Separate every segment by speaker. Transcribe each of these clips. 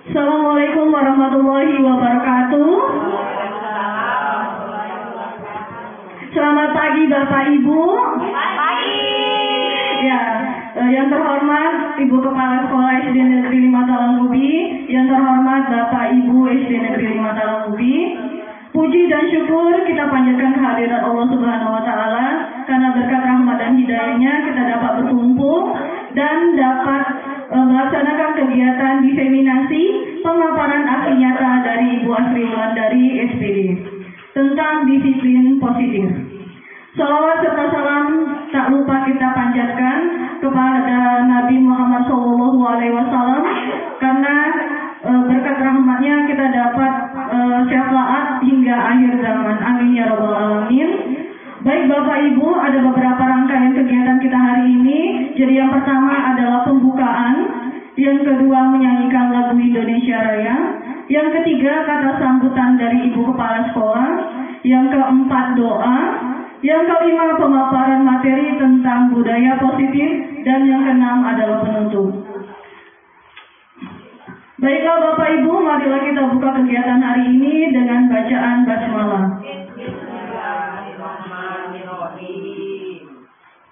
Speaker 1: Assalamualaikum warahmatullahi wabarakatuh. Selamat pagi Bapak Ibu.
Speaker 2: Pagi.
Speaker 1: Ya, yang terhormat Ibu Kepala Sekolah SD Negeri 5 Talangubi, yang terhormat Bapak Ibu SD Negeri 5 Talangubi. Puji dan syukur kita panjatkan kehadiran Allah Subhanahu wa taala karena berkat rahmat dan hidayahnya kita dapat berkumpul dan dapat melaksanakan kegiatan diseminasi pemaparan aksi nyata dari Ibu Asri Wulandari SPD tentang disiplin positif. Salawat serta salam tak lupa kita panjatkan kepada Nabi Muhammad SAW karena berkat rahmatnya kita dapat syafaat hingga akhir zaman. Amin ya rabbal alamin. Baik Bapak Ibu, ada beberapa rangkaian kegiatan kita hari ini. Jadi yang pertama adalah pembukaan, yang kedua menyanyikan lagu Indonesia Raya, yang ketiga kata sambutan dari Ibu Kepala Sekolah, yang keempat doa, yang kelima pemaparan materi tentang budaya positif, dan yang keenam adalah penutup. Baiklah Bapak Ibu, marilah kita buka kegiatan hari ini dengan bacaan basmalah.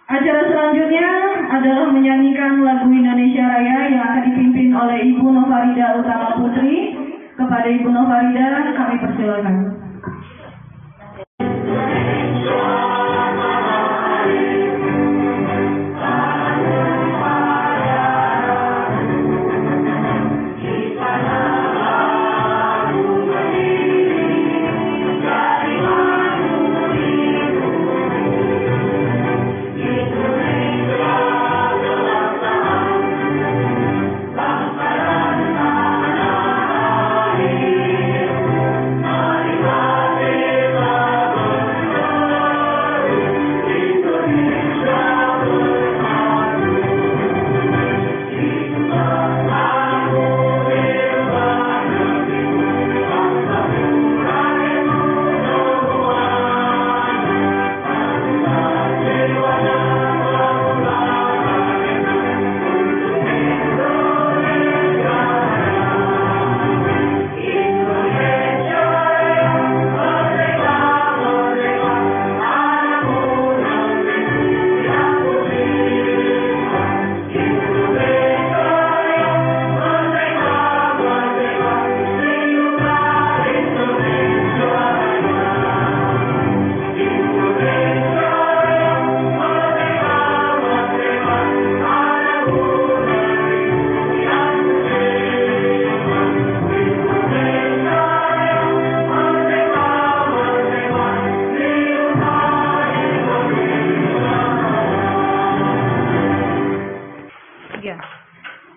Speaker 1: Acara selanjutnya adalah menyanyikan lagu Indonesia Raya yang akan dipimpin oleh Ibu Novarida Utama Putri. Kepada Ibu Novarida kami persilakan.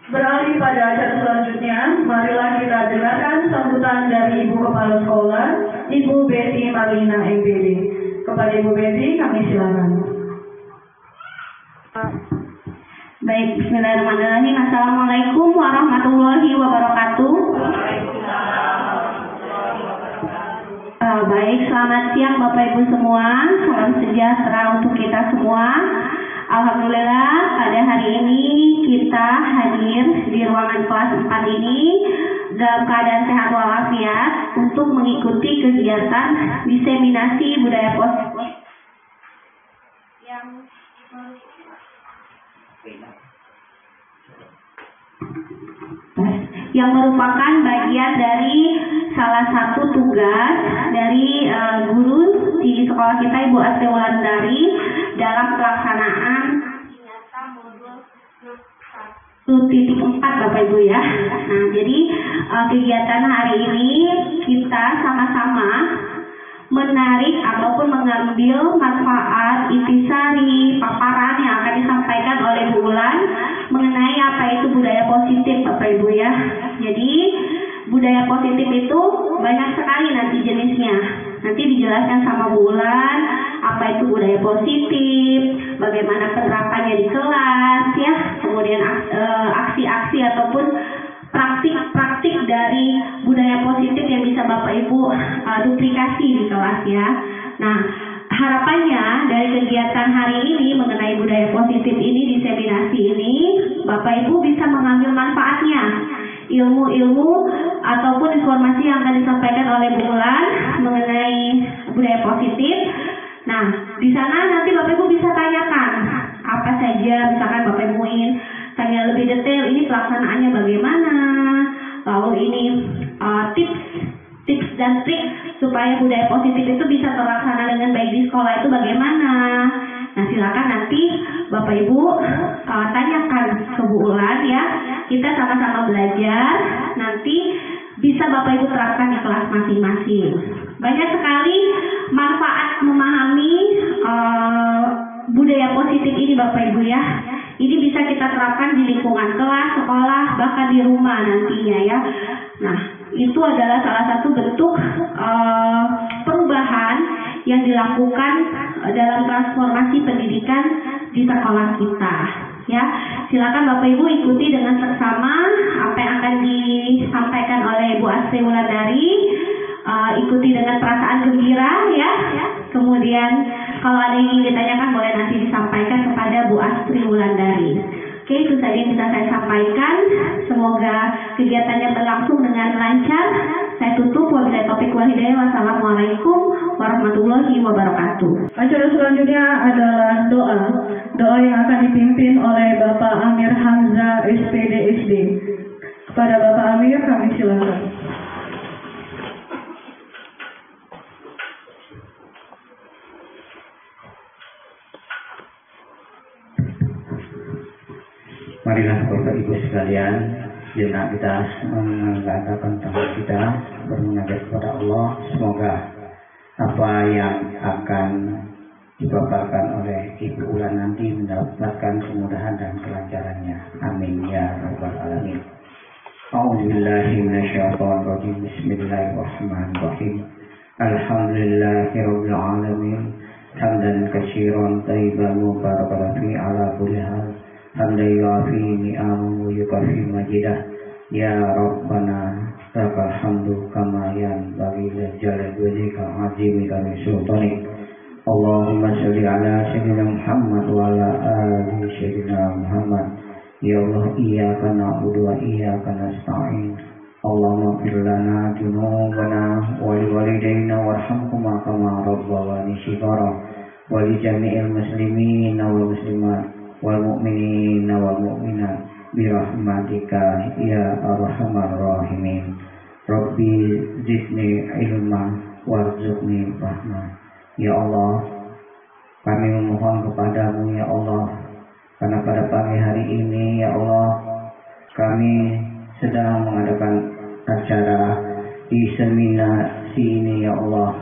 Speaker 1: Beralih pada acara selanjutnya, marilah kita dengarkan sambutan dari Ibu Kepala Sekolah, Ibu Betty Marlina MPD. Kepada Ibu Betty, kami silakan.
Speaker 2: Baik, bismillahirrahmanirrahim. Assalamualaikum warahmatullahi wabarakatuh. Baik, selamat siang Bapak Ibu semua. Salam sejahtera untuk kita semua. Alhamdulillah pada hari ini kita hadir di ruangan kelas 4 ini dalam keadaan sehat walafiat untuk mengikuti kegiatan diseminasi budaya positif yang merupakan bagian dari salah satu tugas dari guru di sekolah kita Ibu Asri Wulandari dalam pelaksanaan nyata modul 1.4 Bapak Ibu ya. Nah, jadi kegiatan hari ini kita sama-sama menarik ataupun mengambil manfaat intisari paparan yang akan disampaikan oleh Bu Wulan mengenai apa itu budaya positif Bapak Ibu ya. Jadi budaya positif itu banyak sekali nanti jenisnya. Nanti dijelaskan sama Bu Wulan apa itu budaya positif, bagaimana penerapannya di kelas ya, kemudian aksi-aksi ataupun praktik-praktik dari budaya positif yang bisa Bapak Ibu duplikasi di kelas ya. Nah, harapannya dari kegiatan hari ini mengenai budaya positif ini, diseminasi ini, Bapak Ibu bisa mengambil manfaatnya. ilmu-ilmu ataupun informasi yang akan disampaikan oleh Bu Ulan mengenai budaya positif. Nah, di sana nanti Bapak Ibu bisa tanyakan apa saja, misalkan Bapak Ibu ingin tanya lebih detail, ini pelaksanaannya bagaimana, lalu ini tips dan trik supaya budaya positif itu bisa terlaksana dengan baik di sekolah itu bagaimana. Nah, silakan nanti Bapak Ibu tanyakan ke Bu Ulan ya. Kita sama-sama belajar, nanti bisa Bapak Ibu terapkan di kelas masing-masing. Banyak sekali manfaat memahami budaya positif ini Bapak Ibu ya. Ini bisa kita terapkan di lingkungan kelas, sekolah, bahkan di rumah nantinya ya. Nah, itu adalah salah satu bentuk perubahan yang dilakukan dalam transformasi pendidikan di sekolah kita. Ya, silakan Bapak Ibu ikuti dengan seksama apa yang akan disampaikan oleh Bu Astri Wulandari. Ikuti dengan perasaan gembira ya. Kemudian kalau ada yang ingin ditanyakan boleh nanti disampaikan kepada Bu Astri Wulandari. Oke, itu saja yang bisa saya sampaikan. Semoga kegiatannya berlangsung dengan lancar. Saya tutup. Wabillahi taufiq wal hidayah. Wassalamualaikum warahmatullahi wabarakatuh.
Speaker 1: Acara selanjutnya adalah doa. Doa yang akan dipimpin oleh Bapak Amir Hamzah SPD SD. Kepada Bapak Amir kami silakan.
Speaker 3: Marilah Bapak Ibu sekalian, sejenak kita mengangkatkan tangan kita bermunajat kepada Allah. Semoga apa yang akan dipaparkan oleh Ibu Ulan nanti mendapatkan kemudahan dan kelancarannya. Amin ya rabbal alamin. A'udzubillahi minasyaitonir rajim. Bismillahirrahmanirrahim. Alhamdulillahirabbil alamin. Hamdan katsiran thayyiban mubarakan fi ala kulli hal. Hamdan yuafi ni'amahu wa yukafi majidah. Ya Rabbana lakal hamdu kama yanbaghi li jalali wajhika azimi kami sultanik. Allahumma sholli ala sayyidina Muhammad wa ala ali sayyidina Muhammad. Ya Allah, iyyaka na'budu wa iyyaka nasta'in. Allahumma ighfir lana dzunubana wa li walidayna warhamhuma kama rabbawani shighara wa li jami'il muslimina wal muslimat wal mu'minina wal mu'minat bi rahmatika ya arhamar rahimin. Rabbi zidni ilma warzuqni rahmah. Ya Allah, kami memohon kepadamu ya Allah, karena pada pagi hari ini ya Allah kami sedang mengadakan acara diseminasi ini ya Allah.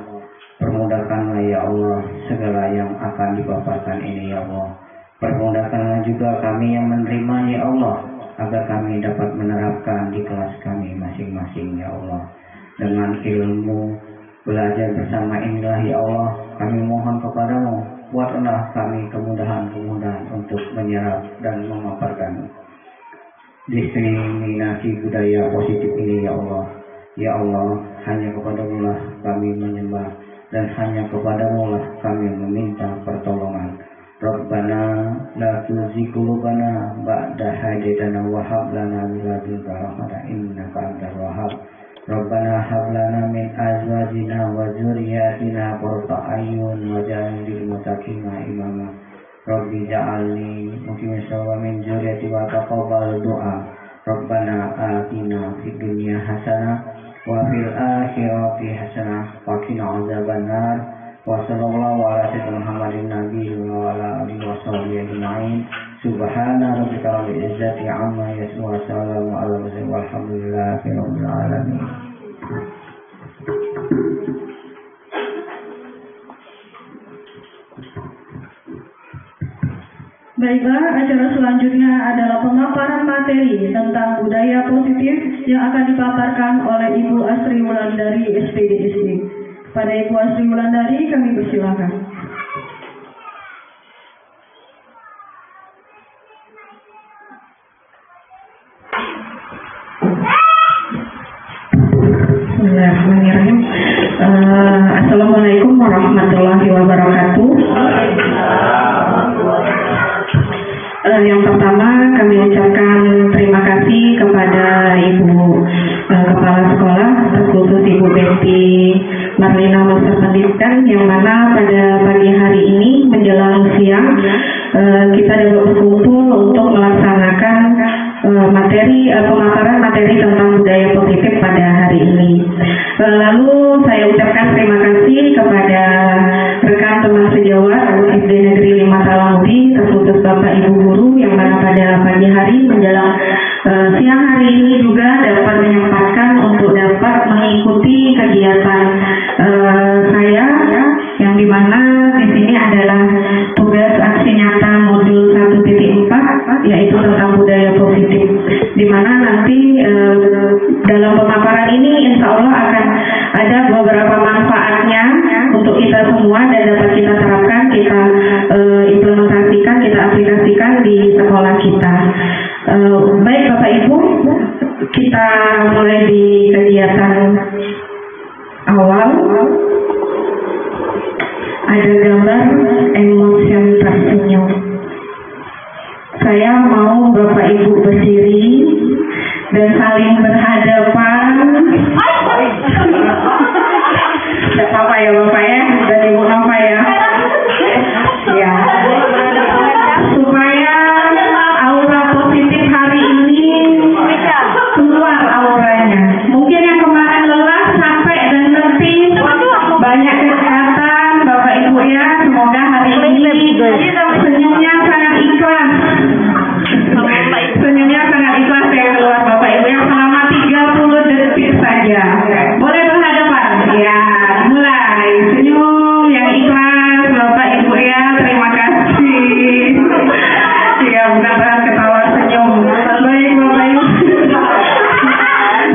Speaker 3: Permudahkanlah ya Allah segala yang akan dipaparkan ini ya Allah. Permudahkanlah juga kami yang menerima ya Allah, agar kami dapat menerapkan di kelas kami masing-masing ya Allah. Dengan ilmu belajar bersama inilah ya Allah, kami mohon kepadamu, buatlah kami kemudahan-kemudahan untuk menyerap dan memaparkan diseminasi budaya positif ini ya Allah. Ya Allah, hanya kepadamu lah kami menyembah, dan hanya kepadamu lah kami meminta pertolongan. Rabbana la tuzigh qulubana ba'da hadaytana wa hab lana min ladunka rahmatan innaka antal wahhab. Rabbana hab lana min azwajina wa dzurriyyatina qurrata a'yun waj'alna lil muttaqina imama. Rabbi ja'alni muqimis shalah min dzurriyyati wa taqabbal du'a. Rabbana atina fid dunya hasanah wa fil akhirati hasanah wa qina adzabannar. Wa sallallahu ala sayyidina Muhammadin nabiyyi wa ala alihi wa sahbihi ajma'in. Subhana rabbika rabbil izzati amma yasifun wa salamun ala mursalin walhamdulillahi rabbil alamin.
Speaker 1: Baiklah, acara selanjutnya adalah pemaparan materi tentang budaya positif yang akan dipaparkan oleh Ibu Astri Wulandari SPD SD. Pada Ibu Astri Wulandari kami persilakan.
Speaker 2: Bismillahirrahmanirrahim. Assalamualaikum warahmatullahi wabarakatuh. Yang pertama kami ucapkan terima kasih kepada Ibu
Speaker 4: kita dapat berkumpul untuk melaksanakan materi pemaparan materi tentang budaya positif pada hari ini. Lalu saya ucapkan terima kasih kepada rekan teman sejawat SD Negeri 5 Talangubi, terkhusus Bapak Ibu guru yang mana pada pagi hari menjelang siang hari ini juga dapat menyempatkan untuk dapat mengikuti kegiatan saya yang dimana di sini adalah tugas aksi nyata modul 1.4 yaitu tentang budaya positif, dimana nanti dalam pemaparan ini insya Allah akan ada beberapa manfaatnya untuk kita semua dan dapat kita terapkan, kita implementasikan, kita aplikasikan di sekolah kita. Baik Bapak Ibu, kita mulai di kegiatan awal. Ada gambar emotion tersenyum. Saya mau Bapak Ibu berdiri dan saling berhadapan. Tidak apa-apa ya Bapak ya, dan Ibu Nova ya. Ya. Supaya aura positif hari ini keluar auranya. Mungkin yang kemarin lelah, capek dan letih, banyak kegiatan Bapak Ibu ya. Semoga hari ini senyumnya sangat ikhlas. Senyumnya sangat ikhlas ya keluar Bapak Ibu yang selama 30 detik saja. Boleh berhadapan? Ya, mulai. Senyum yang ikhlas Bapak Ibu ya. Terima kasih. Ya, mudah-mudahan ketawa senyum. Baik Bapak Ibu.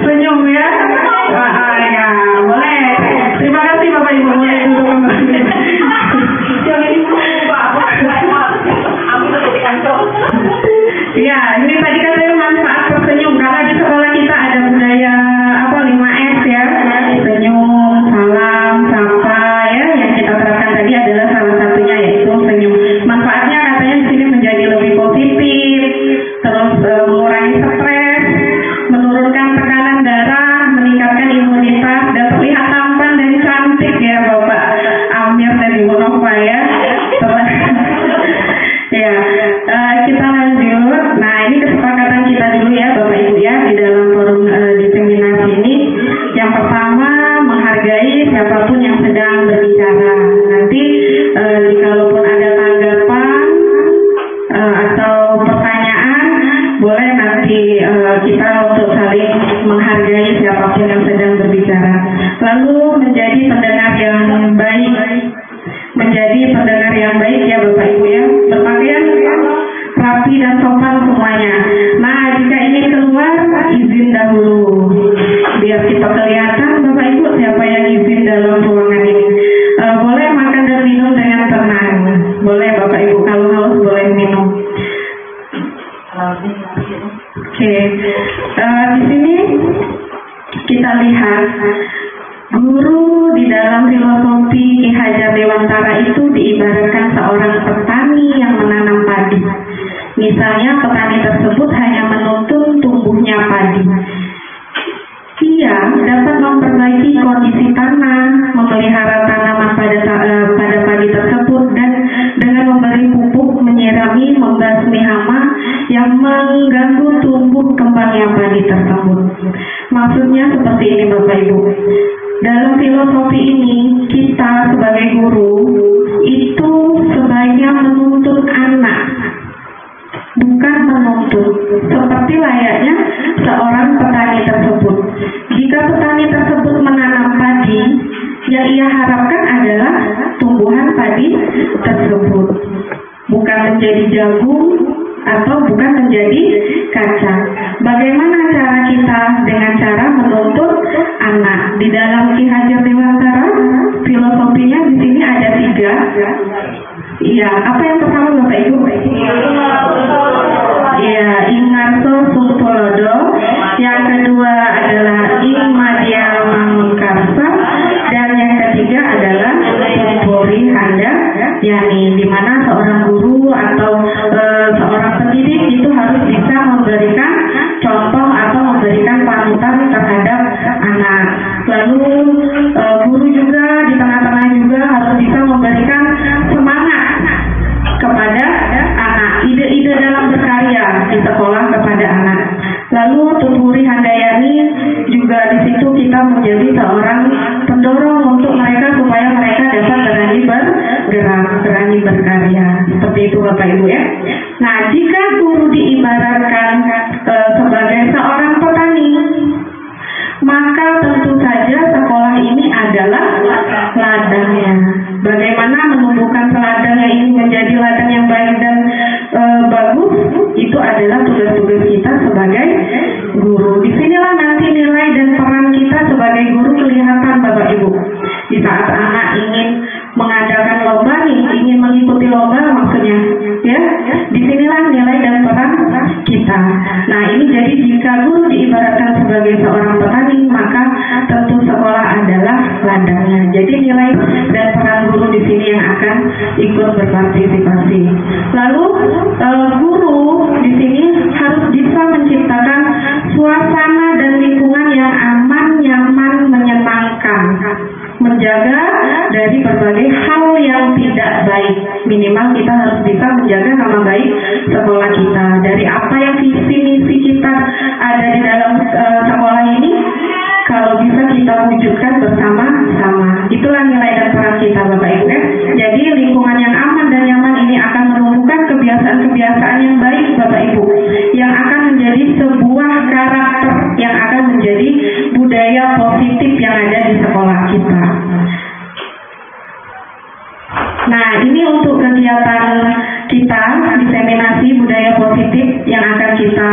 Speaker 4: Senyum ya. Ya, boleh. Terima kasih Bapak Ibu. Boleh duduk kembali. Ya, ini tadi kan saya manfaat tersenyum karena di sekolah kita ada budaya 5S ya, senyum, salam, sapa ya, yang kita terapkan tadi adalah salah satunya yaitu senyum. Manfaatnya katanya di sini menjadi lebih positif, terus mengurangi stres, menurunkan tekanan darah, meningkatkan imunitas dan terlihat tampan dan cantik ya Bapak Amir dan Ibu Nova ya. Ya, kita lanjut. Nah, ini kesepakatan kita dulu ya Bapak Ibu ya di dalam forum diseminasi ini. Yang pertama, menghargai siapapun yang sedang berbicara. Nanti jikalaupun ada tanggapan atau pertanyaan, boleh nanti kita untuk saling menghargai siapapun yang sedang berbicara. Lalu menjadi pendengar yang baik. Menjadi pendengar yang baik ya Bapak Ibu ya, berpakaian rapi dan sopan semuanya. Nah, jika ini keluar, izin dahulu biar kita kelihatan Bapak Ibu siapa yang izin dalam ruangan ini. Boleh makan dan minum dengan tenang. Boleh Bapak Ibu, kalau haus boleh minum. Oke. Di sini kita lihat guru di dalam filosofi Ki Hajar Dewantara itu diibaratkan seorang petani yang menanam padi. Misalnya petani tersebut hanya menuntun tumbuhnya padi. Ia dapat memperbaiki kondisi tanah, memelihara tanaman pada padi tersebut dan dengan memberi pupuk, menyirami, membasmi hama yang mengganggu tumbuh kembangnya padi tersebut. Maksudnya seperti ini Bapak Ibu. Dalam filosofi ini, kita sebagai guru itu sebaiknya menuntun anak, bukan menuntut, seperti layaknya seorang petani tersebut. Jika petani tersebut menanam padi, yang ia harapkan adalah tumbuhan padi tersebut, bukan menjadi jagung atau bukan menjadi kacang. Bagaimana cara kita dengan cara menuntut anak? Di dalam Ki Hajar Dewantara, filosofinya di sini ada 3. Iya, apa yang pertama Bapak Ibu? Iya, Ingarso Sumpulodo. Yang kedua adalah Ingmadia Mangkarsa. Dan yang ketiga adalah Puri Handa Yani, di mana seorang guru atau seorang pendidik itu harus bisa memberikan contoh atau memberikan panutan terhadap anak. Lalu guru juga di tengah-tengah juga harus bisa memberikan semangat kepada di sekolah kepada anak. Lalu Tuturi Handayani juga di situ kita menjadi seorang pendorong untuk mereka supaya mereka dapat berani bergerak, berani berkarya. Seperti itu Bapak Ibu ya. Nah, jika guru diibaratkan sebagai seorang petani, maka tentu saja sekolah ini adalah ladangnya. Bagaimana menumbuhkan ladangnya ini menjadi ladang yang baik dan bagus, itu adalah tugas-tugas kita sebagai guru. Disinilah nanti nilai dan peran kita sebagai guru kelihatan Bapak Ibu. Di saat anak ingin mengadakan lomba nih, ingin mengikuti lomba maksudnya, ya, disinilah nilai dan peran kita. Nah, ini jadi jika guru diibaratkan sebagai seorang petani, maka tentu sekolah adalah ladangnya. Jadi nilai dan peran guru di sini yang akan ikut berpartisipasi. Lalu guru di sini harus bisa menciptakan suasana dan lingkungan yang aman, nyaman, menyenangkan, menjaga dari berbagai hal yang tidak baik. Minimal kita harus bisa menjaga nama baik sekolah kita. Dari apa yang visi misi kita ada di dalam sekolah ini, kalau bisa kita wujudkan bersama-sama. Itulah nilai dan peran kita Bapak Ibu ya. Jadi lingkungan yang aman dan nyaman ini akan menumbuhkan kebiasaan-kebiasaan yang baik Bapak Ibu, yang akan menjadi sebuah karakter, yang akan menjadi budaya positif yang ada di sekolah kita. Nah, ini untuk kegiatan kita diseminasi budaya positif yang akan kita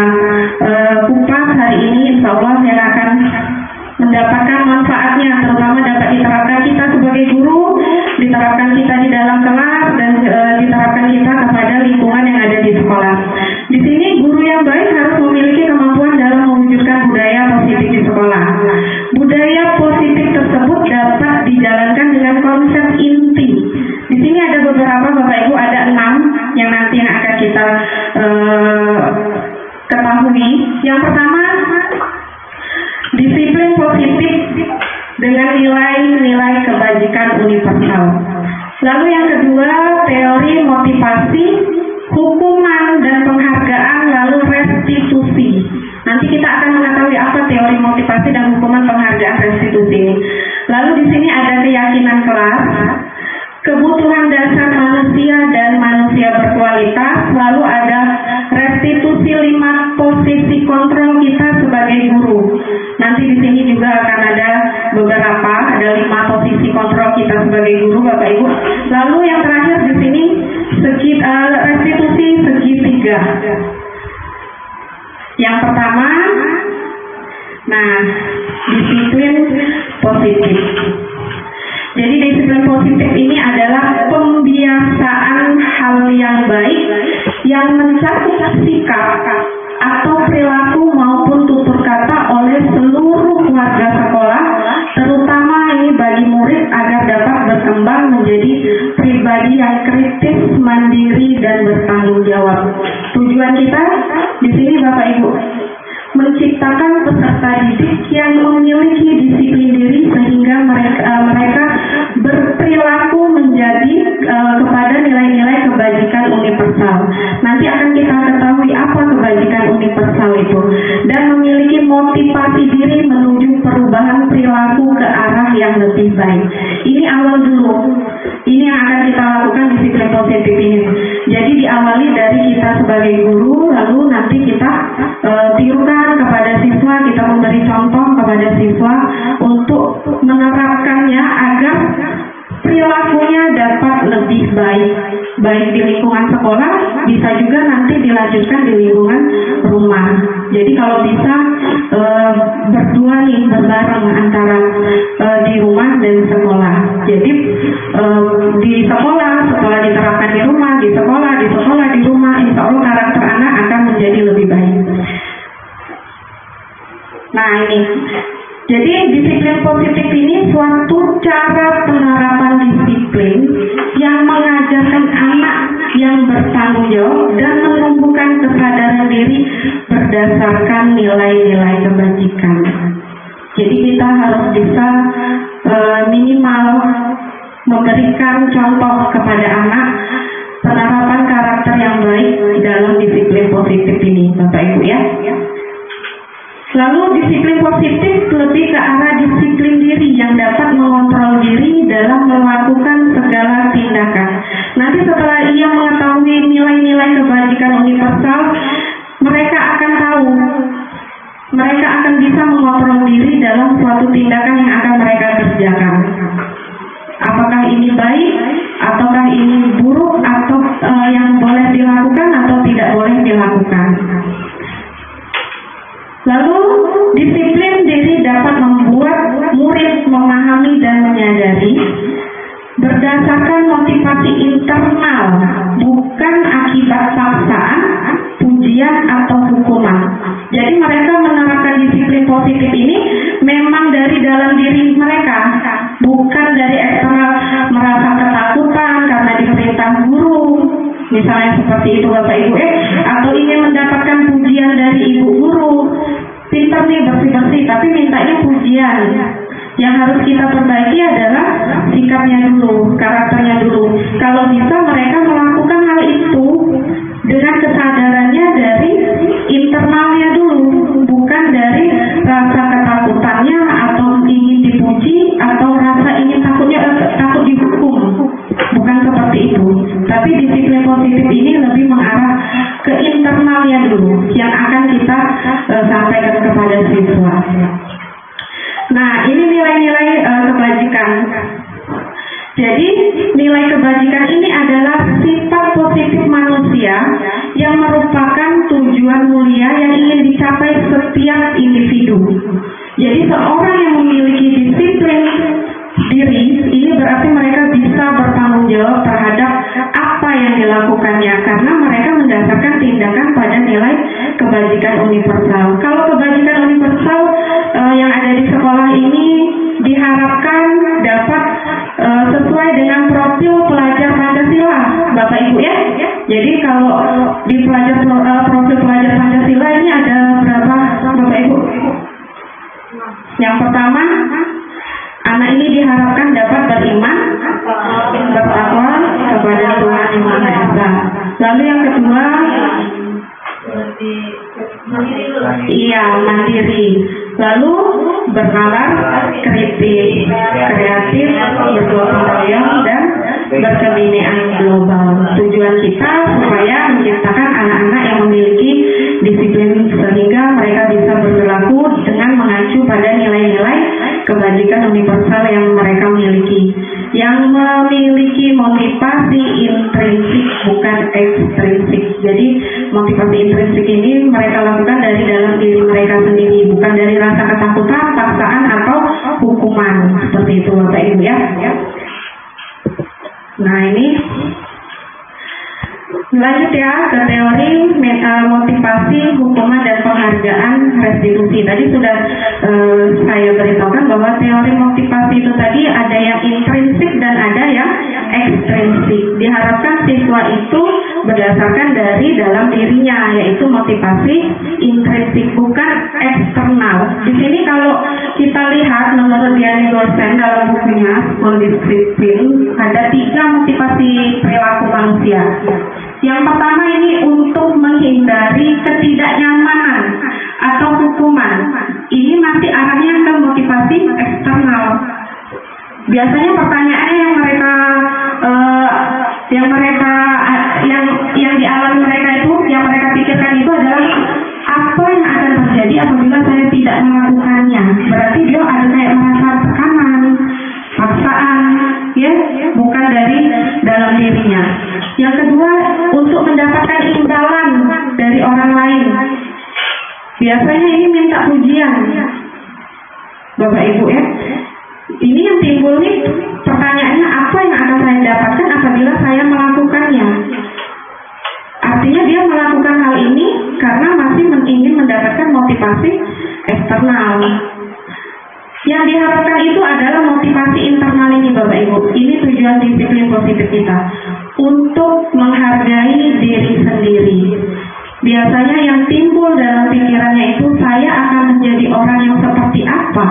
Speaker 4: kupas hari ini, insya Allah yang akan mendapatkan manfaatnya, terutama dapat diterapkan kita sebagai guru, diterapkan kita di dalam kelas, dan diterapkan kita kepada lingkungan yang ada di sekolah. Di sini guru yang baik harus memiliki kemampuan dalam mewujudkan budaya positif di sekolah. Budaya positif tersebut dapat dijalankan dengan konsep inti. Di sini ada beberapa Bapak Ibu, ada 6 yang nanti yang akan kita ketahui. Yang pertama, disiplin positif dengan nilai-nilai kebajikan universal. Lalu yang kedua, teori motivasi, hukuman dan penghargaan, lalu restitusi. Nanti kita akan mengetahui apa teori motivasi dan hukuman, penghargaan, restitusi ini. Lalu di sini ada keyakinan kelas, kebutuhan dasar manusia dan manusia berkualitas, lalu ada restitusi 5 posisi kontrol kita sebagai guru. Nanti di sini juga akan ada beberapa, ada 5 posisi kontrol kita sebagai guru Bapak Ibu. Lalu yang terakhir di sini restitusi segitiga. Yang pertama, nah, disiplin positif. Jadi disiplin positif ini adalah pembiasaan hal yang baik yang mencakup sikap atau perilaku maupun tutur kata oleh seluruh warga sekolah, terutama ini bagi murid agar dapat berkembang menjadi pribadi yang kritis, mandiri dan bertanggung jawab. Tujuan kita di sini Bapak Ibu, menciptakan peserta didik yang memiliki disiplin diri sehingga mereka berperilaku menjadi kepada nilai-nilai kebajikan universal. Nanti akan kita ketahui apa kebajikan universal itu, dan memiliki motivasi diri menuju perubahan perilaku ke arah yang lebih baik. Ini awal dulu. Ini yang akan kita lakukan disiplin positif ini. Jadi diawali dari kita sebagai guru, lalu nanti kita tirukan kepada siswa, kita memberi contoh kepada siswa untuk menerapkannya agar perilakunya dapat lebih baik, baik di lingkungan sekolah, bisa juga nanti dilanjutkan di lingkungan rumah. Jadi kalau bisa berdua nih, berbareng antara di rumah dan sekolah. Jadi di sekolah diterapkan di rumah, di sekolah di rumah, insya Allah karakter anak akan menjadi lebih baik. Nah ini, jadi disiplin positif ini suatu cara penerapan disiplin yang mengajarkan anak yang bertanggung jawab dan menumbuhkan kesadaran diri berdasarkan nilai-nilai kebajikan. Jadi kita harus bisa minimal memberikan contoh kepada anak penerapan karakter yang yang baik dalam disiplin positif ini, Bapak Ibu ya. Lalu disiplin positif lebih ke arah disiplin diri yang dapat mengontrol diri dalam melakukan segala tindakan. Nanti setelah ia mengetahui nilai-nilai kebajikan universal, mereka akan tahu, mereka akan bisa mengontrol diri dalam suatu tindakan yang akan mereka kerjakan. Apakah ini baik, ataukah ini buruk, atau yang boleh dilakukan atau tidak boleh dilakukan. Lalu disiplin diri dapat membuat murid memahami dan menyadari berdasarkan motivasi internal, bukan akibat paksaan, pujian atau hukuman. Jadi mereka menerapkan disiplin positif ini memang dari dalam diri mereka, bukan dari eksternal merasa ketakutan karena diperintah guru, misalnya seperti itu Bapak Ibu atau ingin mendapatkan pujian dari ibu guru, pintar nih bersih-bersih, tapi mintanya pujian. Yang harus kita perbaiki adalah sikapnya dulu, karakternya dulu. Kalau bisa mereka melakukan hal itu dengan kesadarannya dari internalnya dulu, bukan dari rasa ketakutannya atau ingin dipuji atau rasa ingin takut dihukum. Bukan seperti itu. Tapi disiplin positif ini lebih mengarah ke internalnya dulu yang akan kita sampaikan kepada siswa. Nah, ini nilai-nilai kebajikan. Jadi, nilai kebajikan ini adalah sifat positif manusia yang merupakan tujuan mulia yang ingin dicapai setiap individu. Jadi, seorang yang memiliki disiplin diri, ini berarti mereka bisa bertanggung jawab terhadap apa yang dilakukannya, karena mereka mendasarkan tindakan pada nilai kebajikan universal. Kalau kebajikan universal yang ada di sekolah ini diharapkan dapat sesuai dengan profil pelajar Pancasila, Bapak Ibu ya. Jadi kalau di profil pelajar Pancasila ini ada berapa Bapak Ibu? Yang pertama, anak ini diharapkan dapat beriman, bertakwa kepada Tuhan Yang Maha Esa. Lalu yang kedua, iya, mandiri. Lalu bernalar, kritis, kreatif, bergotong royong, dan berkebinekaan global. Tujuan kita supaya menciptakan anak-anak yang memiliki disiplin sehingga mereka bisa berperilaku dengan mengacu pada nilai-nilai kebajikan universal yang mereka miliki, yang memiliki motivasi intrinsik bukan ekstrinsik. Jadi motivasi intrinsik ini mereka lakukan dari dalam diri mereka sendiri, bukan dari rasa ketakutan, paksaan atau hukuman. Seperti itu Bapak Ibu ya. Nah ini lanjut ya ke teori motivasi, hukuman, dan penghargaan restitusi. Tadi sudah saya beritahukan bahwa teori motivasi itu tadi ada yang intrinsik dan ada yang ekstrinsik. Diharapkan siswa itu berdasarkan dari dalam dirinya, yaitu motivasi intrinsik bukan eksternal. Di sini kalau kita lihat menurut Dian Gorsen dalam bukunya School Discipline ada 3 motivasi perilaku manusia. Yang pertama ini untuk menghindari ketidaknyamanan atau hukuman. Ini masih arahnya ke motivasi eksternal. Biasanya pertanyaannya yang dialami mereka itu, yang mereka pikirkan itu adalah apa yang akan terjadi apabila saya tidak melakukannya. Berarti dia ada kayak merasa tekanan, paksaan, ya, bukan dari dalam dirinya. Yang kedua, untuk mendapatkan imbalan dari orang lain. Biasanya ini minta pujian, Bapak Ibu ya. Ini yang timbul nih pertanyaannya, apa yang akan saya dapatkan apabila saya melakukannya? Artinya dia melakukan hal ini karena masih ingin mendapatkan motivasi eksternal. Yang diharapkan itu adalah motivasi internal ini Bapak Ibu. Ini tujuan disiplin positif kita, untuk menghargai diri sendiri. Biasanya yang timbul dalam pikirannya itu, saya akan menjadi orang yang seperti apa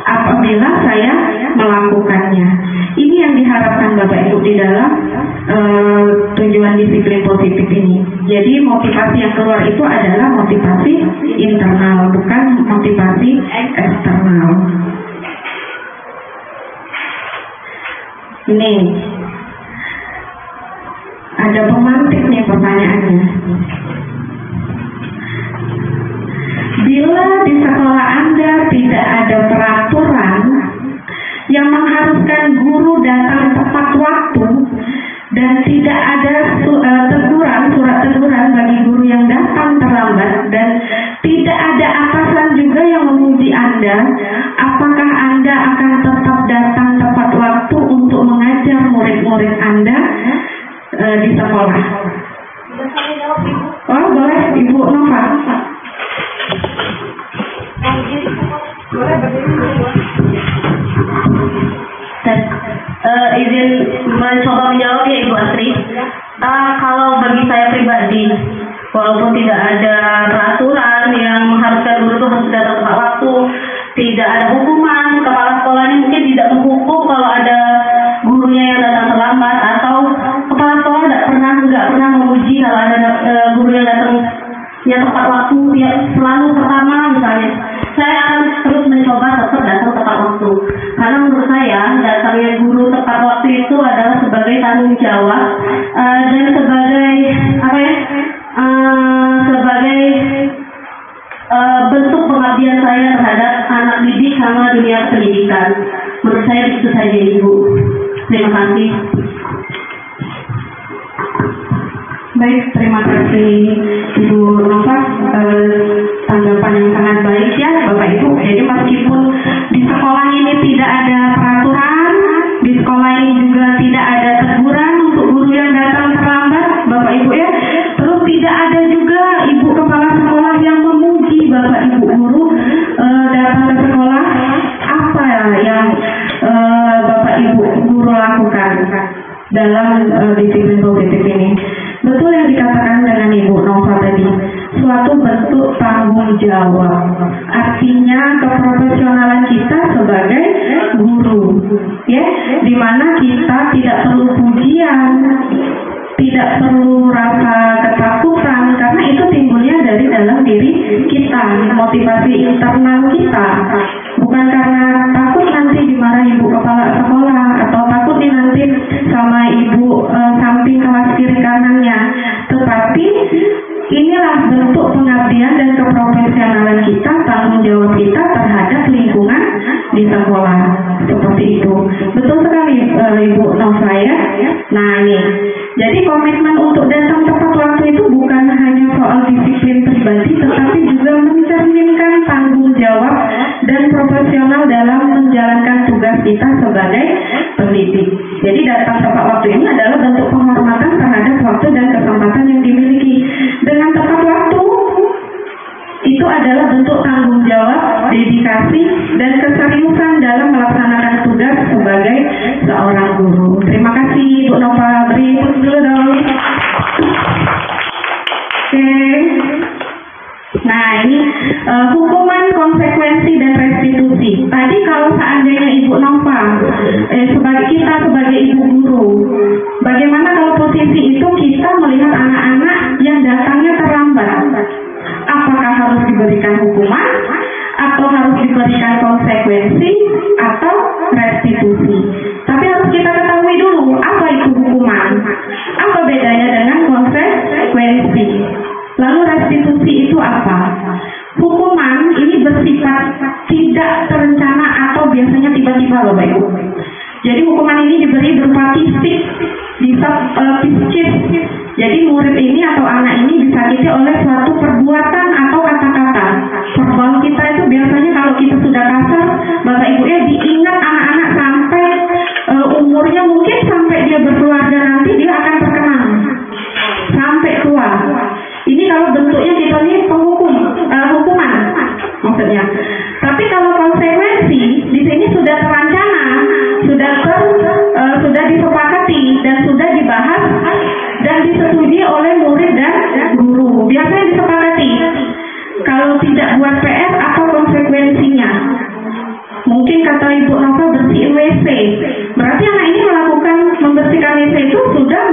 Speaker 4: apabila saya melakukannya. Ini yang diharapkan Bapak Ibu di dalam tujuan disiplin positif ini. Jadi motivasi yang keluar itu adalah motivasi internal, bukan motivasi eksternal. Ini ada pemantik nih pertanyaannya. Bila di sekolah Anda tidak ada peraturan yang mengharuskan guru datang tepat waktu dan tidak ada surat teguran bagi guru yang datang terlambat dan tidak ada atasan juga yang memuji Anda, apakah Anda akan tetap datang tepat waktu untuk mengajar murid-murid Anda di sekolah? Oh, boleh Ibu Nova.
Speaker 2: Izin mencoba menjawab ya Ibu Asri. Kalau bagi saya pribadi, walaupun tidak ada peraturan yang mengharuskan guru itu harus datang tepat waktu, tidak ada hukuman, kepala sekolahnya mungkin tidak menghukum kalau ada gurunya yang datang terlambat, atau kepala sekolah nggak pernah memuji kalau ada guru yang datangnya tepat waktu, ya selalu pertama misalnya. Saya akan terus mencoba tetap datang tepat waktu, karena menurut saya datangnya guru tepat waktu itu adalah sebagai tanggung jawab dan sebagai sebagai bentuk pengabdian saya terhadap anak didik sama dunia pendidikan. Menurut saya itu saja Ibu. Terima kasih.
Speaker 4: Baik, terima kasih Ibu Nova, tanggapan yang sangat baik ya Bapak Ibu. Jadi meskipun di sekolah ini tidak ada peraturan, di sekolah ini juga tidak ada teguran untuk guru yang datang terlambat Bapak Ibu ya, terus tidak ada juga Ibu Kepala Sekolah yang memuji Bapak Ibu guru datang ke sekolah, apa yang Bapak Ibu guru lakukan dalam disiplin positif ini? Betul yang dikatakan dengan Ibu Nova tadi, suatu bentuk tanggung jawab. Artinya keprofesionalan kita sebagai guru, ya, di mana kita tidak perlu pujian, tidak perlu rasa ketakutan, karena itu timbulnya dari dalam diri kita, motivasi internal kita, bukan karena takut nanti dimarahi Ibu Kepala Sekolah atau takut nanti sama Ibu samping kelas kiri kanannya, tetapi inilah bentuk pengabdian dan keprofesionalan kita, tanggung jawab kita terhadap lingkungan di sekolah, seperti itu. Betul sekali Ibu Nova ya. Nah ini, jadi komitmen untuk datang tepat waktu itu bukan hanya soal disiplin pribadi, tetapi juga mencerminkan tanggung jawab dan profesional dalam menjalankan tugas kita sebagai pendidik. Jadi datang tepat waktu ini adalah bentuk penghormatan terhadap waktu dan kesempatan yang dimiliki. Dengan tepat waktu, itu adalah bentuk tanggung jawab, dedikasi, dan keseriusan dalam melaksanakan tugas sebagai seorang guru. Terima kasih Ibu Nova. Beri dulu dong. Oke. Nah ini hukuman, konsekuensi, dan restitusi. Tadi kalau seandainya Ibu Nova sebagai ibu guru, bagaimana kalau posisi itu kita melihat anak-anak yang datangnya terlambat? Apakah harus diberikan hukuman, atau harus diberikan konsekuensi, atau restitusi? Tapi harus kita ketahui dulu apa itu hukuman, apa bedanya dengan konsekuensi. Lalu restitusi itu apa? Hukuman ini bersifat tidak terencana atau biasanya tiba-tiba Bapak Ibu. Jadi hukuman ini diberi berupa fisik, bisa fisik. Jadi murid ini atau anak ini disakiti oleh suatu perbuatan atau kata-kata. Perbuatan kita itu biasanya kalau kita sudah kasar, Bapak Ibu ya, diingat anak-anak sampai umurnya mungkin sampai dia berkeluarga nanti dia akan terkenang sampai tua. Ini kalau bentuknya kita ini hukuman maksudnya. Tapi kalau konsekuensi di sini sudah terancana, sudah disepakati dan sudah dibahas dan disetujui oleh murid dan guru. Biasanya disepakati. Kalau tidak buat PR, apa konsekuensinya? Mungkin kata Ibu Nova bersihin WC. Berarti anak ini membersihkan WC itu sudah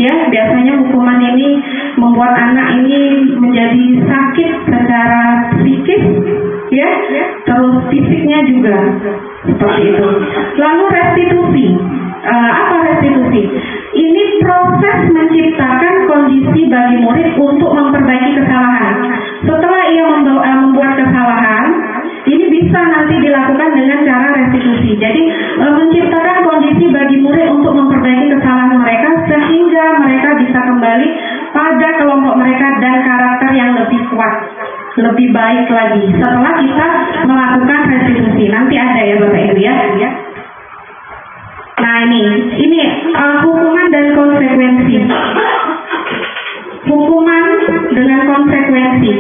Speaker 4: ya. Biasanya hukuman ini membuat anak ini menjadi sakit secara psikis, ya, terus fisiknya juga seperti itu. Lalu restitusi. Apa restitusi? Ini proses menciptakan kondisi bagi murid untuk memperbaiki kesalahan. Setelah ia membuat kesalahan, ini bisa nanti dilakukan dengan cara restitusi. Jadi menciptakan kondisi bagi murid untuk memperbaiki kesalahan mereka sehingga mereka bisa kembali pada kelompok mereka dan karakter yang lebih kuat, lebih baik lagi setelah kita melakukan restitusi. Nanti ada ya Bapak Ibu ya. Nah ini hukuman dan konsekuensi. Hukuman dengan konsekuensi.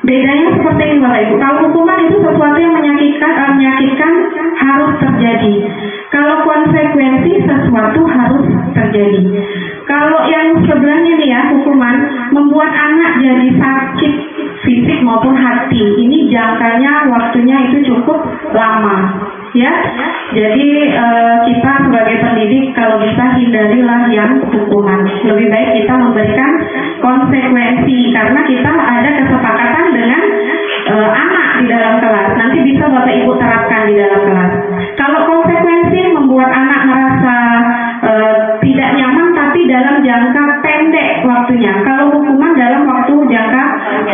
Speaker 4: Bedanya seperti ini Bapak Ibu. Kalau hukuman itu sesuatu yang menyakitkan harus terjadi. Kalau konsekuensi sesuatu harus terjadi. Kalau yang sebelahnya nih ya, hukuman membuat anak jadi sakit fisik maupun hati. Ini jangkanya waktunya itu cukup lama. Ya, jadi kita sebagai pendidik kalau bisa hindarilah yang hukuman. Lebih baik kita memberikan konsekuensi karena kita ada kesepakatan dengan anak di dalam kelas. Nanti bisa Bapak Ibu terapkan di dalam kelas. Kalau konsekuensi membuat anak merasa tidak nyaman tapi dalam jangka pendek waktunya. Kalau hukuman dalam waktu jangka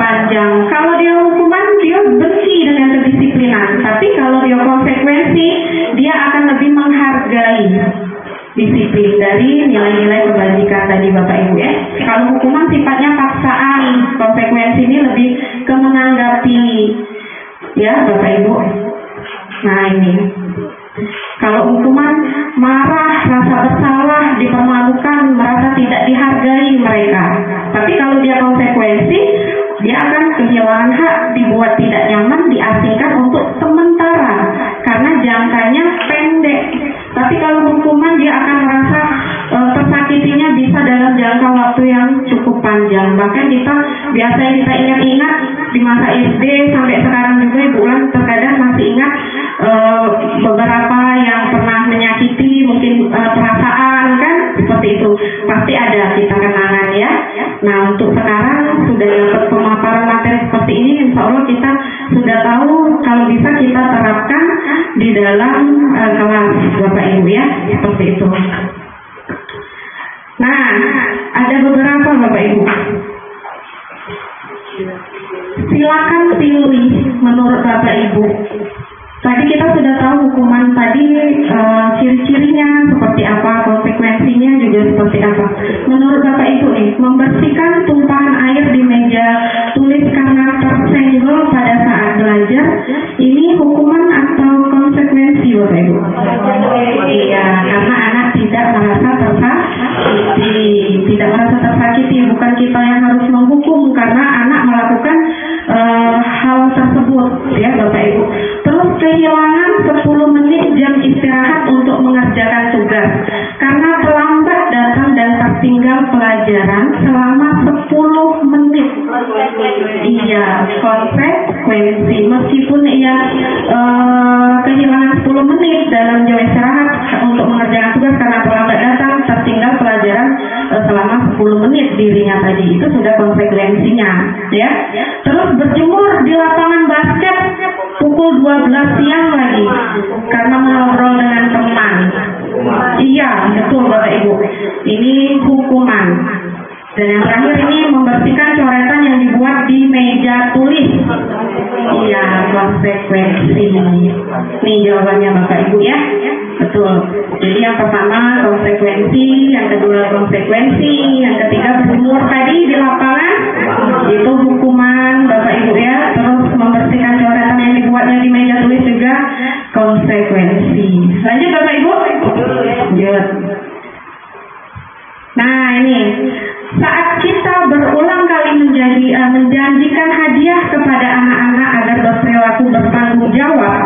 Speaker 4: panjang. Kalau dia hukuman dia benci dengan kedisiplinan. Tapi kalau dia konsekuensi dia akan lebih menghargai disiplin dari nilai-nilai kebajikan tadi Bapak Ibu ya. Kalau hukuman sifatnya paksaan, konsekuensi ini lebih ke menanggapi ya Bapak Ibu. Nah ini. Kalau hukuman marah, rasa bersalah, dipermalukan, merasa tidak dihargai mereka. Tapi kalau dia konsekuensi, dia akan kehilangan hak, dibuat tidak nyaman, diasingkan untuk sementara karena jangkanya pendek. Tapi kalau hukuman dia akan merasa tersakitinya bisa dalam jangka waktu yang cukup panjang. Bahkan biasanya kita ingat-ingat di masa SD sampai sekarang juga Ibu Ulan terkadang masih ingat beberapa yang pernah menyakiti mungkin perasaan kan seperti itu. Pasti ada kita kenangan ya. Nah untuk sekarang sudah dapat pemaparan materi seperti ini, insya Allah kita sudah tahu kalau bisa kita terapkan di dalam kelas Bapak Ibu ya, seperti itu. Nah, ada beberapa Bapak Ibu. Silakan pilih menurut Bapak Ibu. Tadi kita sudah tahu hukuman tadi ciri-cirinya seperti apa, konsekuensinya juga seperti apa. Menurut Bapak Ibu nih, membersihkan tumpahan air di meja tulis karena tersenggol pada saat belajar, ini hukuman atau konsekuensi Bapak Ibu? Iya, karena anak tidak merasa tersakiti, bukan kita yang harus menghukum karena anak melakukan hal tersebut ya Bapak Ibu. Terus kehilangan 10 menit jam istirahat untuk mengerjakan tugas karena terlambat datang dan tertinggal pelajaran selama 10 menit. Iya, konsekuensi. Meskipun ia kehilangan 10 menit dalam jam istirahat untuk mengerjakan tugas karena terlambat datang, tertinggal pelajaran selama 10 menit dirinya tadi, itu sudah konsekuensinya ya. Terus berjemur di lapangan basket pukul 12 siang lagi karena mengobrol dengan teman. Iya, betul Bapak Ibu. Ini hukuman. Dan yang terakhir ini membersihkan coretan yang dibuat di meja tulis. Iya, konsekuensi. Ini jawabannya Bapak Ibu ya. Betul. Jadi yang pertama konsekuensi, yang kedua konsekuensi, yang ketiga berjemur tadi di lapangan, itu hukuman Bapak Ibu ya. Terus membersihkan coretan yang dibuatnya di meja tulis juga konsekuensi. Lanjut Bapak Ibu. Lanjut. Nah ini, saat kita berulang kali menjanjikan hadiah kepada anak-anak agar berperilaku bertanggung jawab,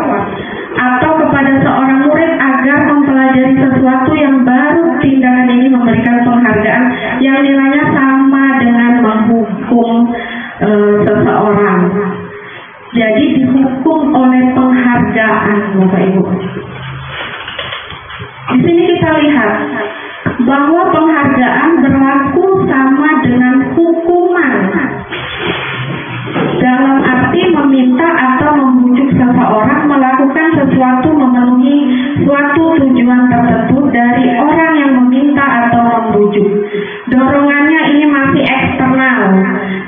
Speaker 4: atau kepada seorang murid agar mempelajari sesuatu yang baru, tindakan ini memberikan penghargaan yang nilainya sama dengan menghukum seseorang. Jadi dihukum oleh penghargaan Bapak Ibu. Di sini kita lihat bahwa penghargaan suatu tujuan tertentu dari orang yang meminta atau membujuk. Dorongannya ini masih eksternal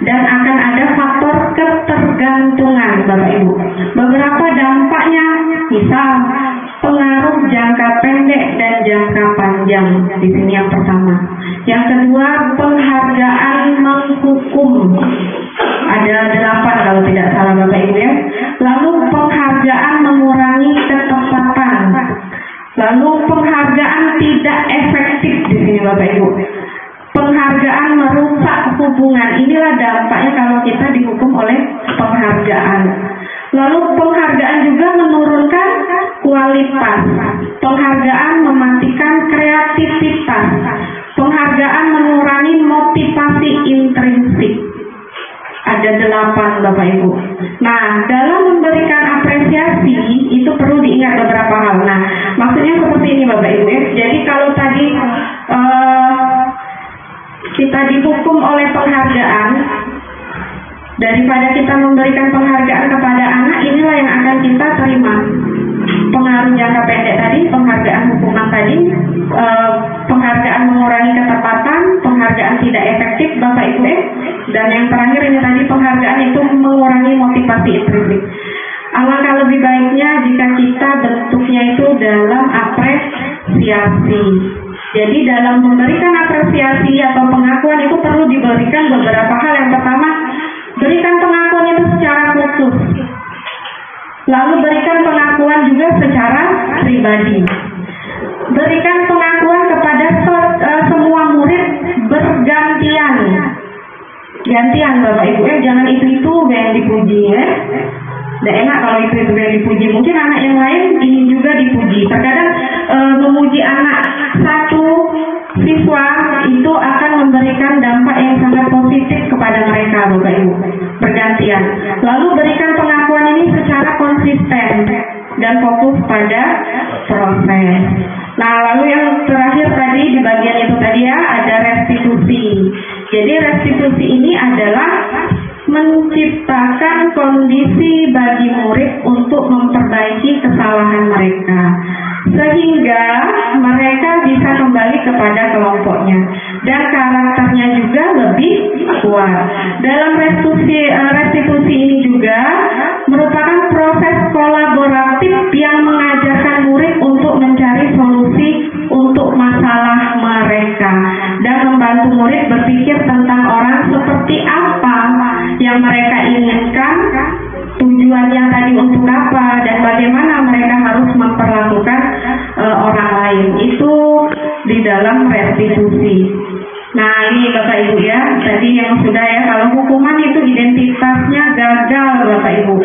Speaker 4: dan akan ada faktor ketergantungan, Bapak Ibu. Beberapa dampaknya, misal pengaruh jangka pendek dan jangka panjang. Di sini yang pertama. Yang kedua, penghargaan menghukum. Ada 8 kalau tidak salah Bapak Ibu ya. Lalu penghargaan mengurangi ketepatan. Lalu penghargaan tidak efektif di sini Bapak Ibu. Penghargaan merusak hubungan. Inilah dampaknya kalau kita dihukum oleh penghargaan. Lalu penghargaan juga menurunkan kualitas. Penghargaan mematikan kreativitas. Penghargaan mengurangi motivasi intrinsik. Ada 8 Bapak Ibu. Nah, dalam memberikan apresiasi itu perlu diingat beberapa hal. Nah, maksudnya seperti ini Bapak Ibu ya. Jadi kalau tadi kita dihukum oleh penghargaan, daripada kita memberikan penghargaan kepada anak, inilah yang akan kita terima. Pengaruh jangka pendek tadi, penghargaan hukuman tadi, penghargaan mengurangi ketepatan, penghargaan tidak efektif Bapak Ibu dan yang terakhir ini tadi penghargaan itu mengurangi motivasi intrinsik. Alangkah lebih baiknya jika kita bentuknya itu dalam apresiasi. Jadi dalam memberikan apresiasi atau pengakuan itu perlu diberikan beberapa hal. Yang pertama, berikan pengakuan itu secara khusus. Lalu berikan pengakuan juga secara pribadi. Berikan pengakuan kepada semua murid bergantian. Gantian Bapak Ibu jangan itu yang dipuji ya. Tidak enak kalau itu yang dipuji. Mungkin anak yang lain ingin juga dipuji. Terkadang memuji anak satu siswa itu akan memberikan dampak yang sangat positif kepada mereka Bapak Ibu. Bergantian. Lalu berikan pengakuan ini secara konsisten dan fokus pada proses. Nah, lalu yang terakhir tadi di bagian itu tadi ya ada restitusi. Jadi restitusi ini adalah menciptakan kondisi bagi murid untuk memperbaiki kesalahan mereka sehingga mereka bisa kembali kepada kelompoknya dan karakternya juga lebih kuat. Dalam restitusi ini juga merupakan proses kolaboratif yang mengajarkan murid untuk mencari solusi untuk masalah mereka dan membantu murid berpikir tentang orang seperti apa yang mereka inginkan, tujuannya tadi untuk apa dan bagaimana mereka harus memperlakukan orang lain. Itu di dalam restitusi. Nah, ini Bapak Ibu ya, tadi yang sudah ya, kalau hukuman itu identitasnya gagal Bapak Ibu.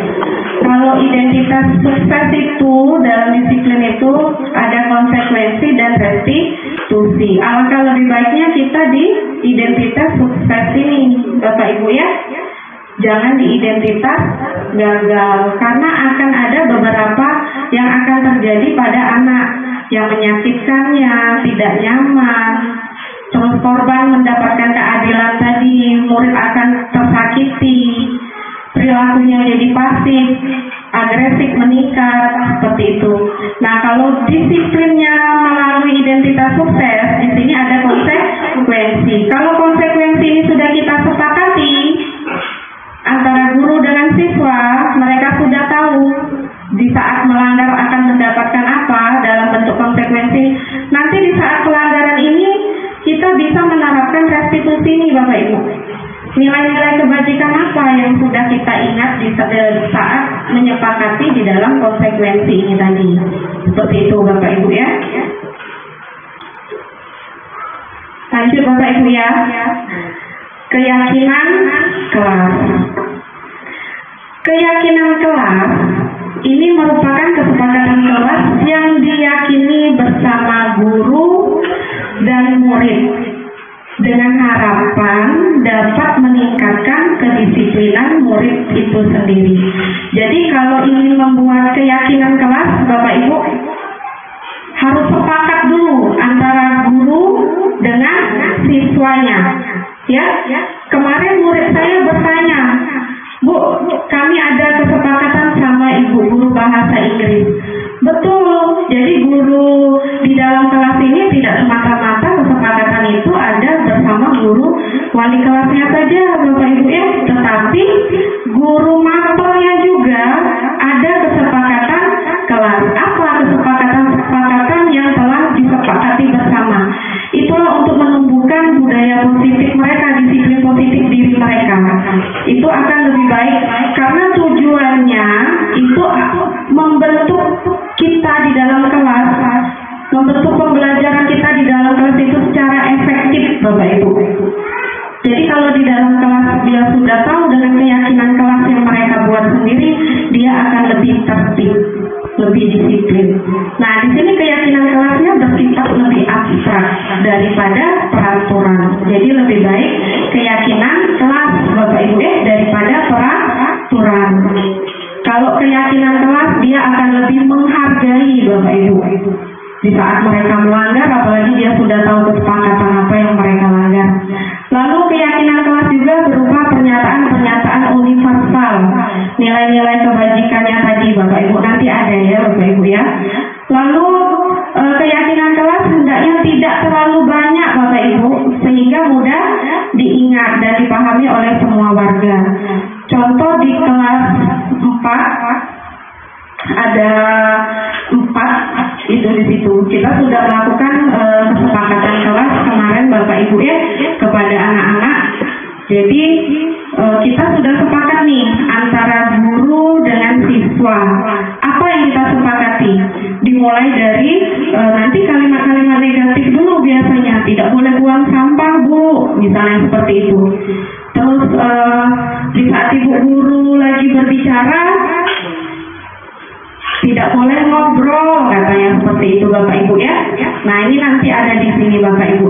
Speaker 4: Kalau identitas sukses itu dalam disiplin itu ada konsekuensi dan restitusi. Alangkah lebih baiknya kita di identitas sukses ini Bapak Ibu ya. Jangan di identitas gagal, karena akan ada beberapa yang akan terjadi pada anak yang menyakitkannya, tidak nyaman. Terus korban mendapatkan keadilan tadi, murid akan tersakiti, perilakunya jadi pasif, agresif meningkat, seperti itu. Nah, kalau disiplinnya melalui identitas sukses, di sini ada konsekuensi. Kalau konsekuensi ini sudah kita sepakati antara guru dengan siswa, mereka sudah tahu di saat melanggar akan mendapatkan apa dalam bentuk konsekuensi. Nanti di saat pelanggaran ini kita bisa menerapkan restitusi ini Bapak Ibu. Nilai-nilai kebajikan apa yang sudah kita ingat di saat menyepakati di dalam konsekuensi ini tadi. Seperti itu Bapak Ibu ya. Lanjut Bapak Ibu ya. Keyakinan kelas. Keyakinan kelas ini merupakan kesepakatan kelas yang diyakini bersama guru dan murid dengan harapan dapat meningkatkan kedisiplinan murid itu sendiri. Jadi kalau ingin membuat keyakinan kelas Bapak Ibu harus sepakat dulu antara guru dengan siswanya. Ya, kemarin murid saya bertanya, Bu, kami ada kesepakatan sama ibu guru bahasa Inggris. Betul, jadi guru guru wali kelasnya saja Bapak Ibu ya, tetapi guru mapelnya juga ada kesepakatan kelas. Apa kesepakatan yang telah disepakati bersama? Itulah untuk menumbuhkan budaya positif mereka, disiplin positif diri mereka. Itu akan lebih baik karena tujuannya itu membentuk kita di dalam kelas, membentuk pembelajaran kita di dalam kelas itu secara efektif Bapak Ibu. Jadi kalau di dalam kelas dia sudah tahu dengan keyakinan kelas yang mereka buat sendiri, dia akan lebih tertib, lebih disiplin. Nah, di sini keyakinan kelasnya bersifat lebih abstrak daripada peraturan. Jadi lebih baik keyakinan kelas Bapak Ibu daripada peraturan. Kalau keyakinan kelas dia akan lebih menghargai Bapak Ibu. Di saat mereka melanggar, apalagi dia sudah tahu kesepakatan apa yang mereka langgar. Lalu keyakinan kelas juga berupa pernyataan-pernyataan universal, nilai-nilai kebajikannya tadi Bapak Ibu, nanti ada ya Bapak Ibu ya. Lalu keyakinan kelas hendaknya tidak terlalu banyak Bapak Ibu, sehingga mudah diingat dan dipahami oleh semua warga. Contoh di kelas 4 ada 4 itu di situ. Kita sudah melakukan kesepakatan kelas kemarin Bapak Ibu ya kepada anak-anak. Jadi kita sudah sepakat nih antara guru dengan siswa. Apa yang kita sepakati? Dimulai dari nanti kalimat-kalimat negatif dulu biasanya. Tidak boleh buang sampah Bu, misalnya seperti itu. Terus di saat ibu guru lagi berbicara, tidak boleh ngobrol katanya seperti itu Bapak Ibu ya. Nah ini nanti ada di sini Bapak Ibu.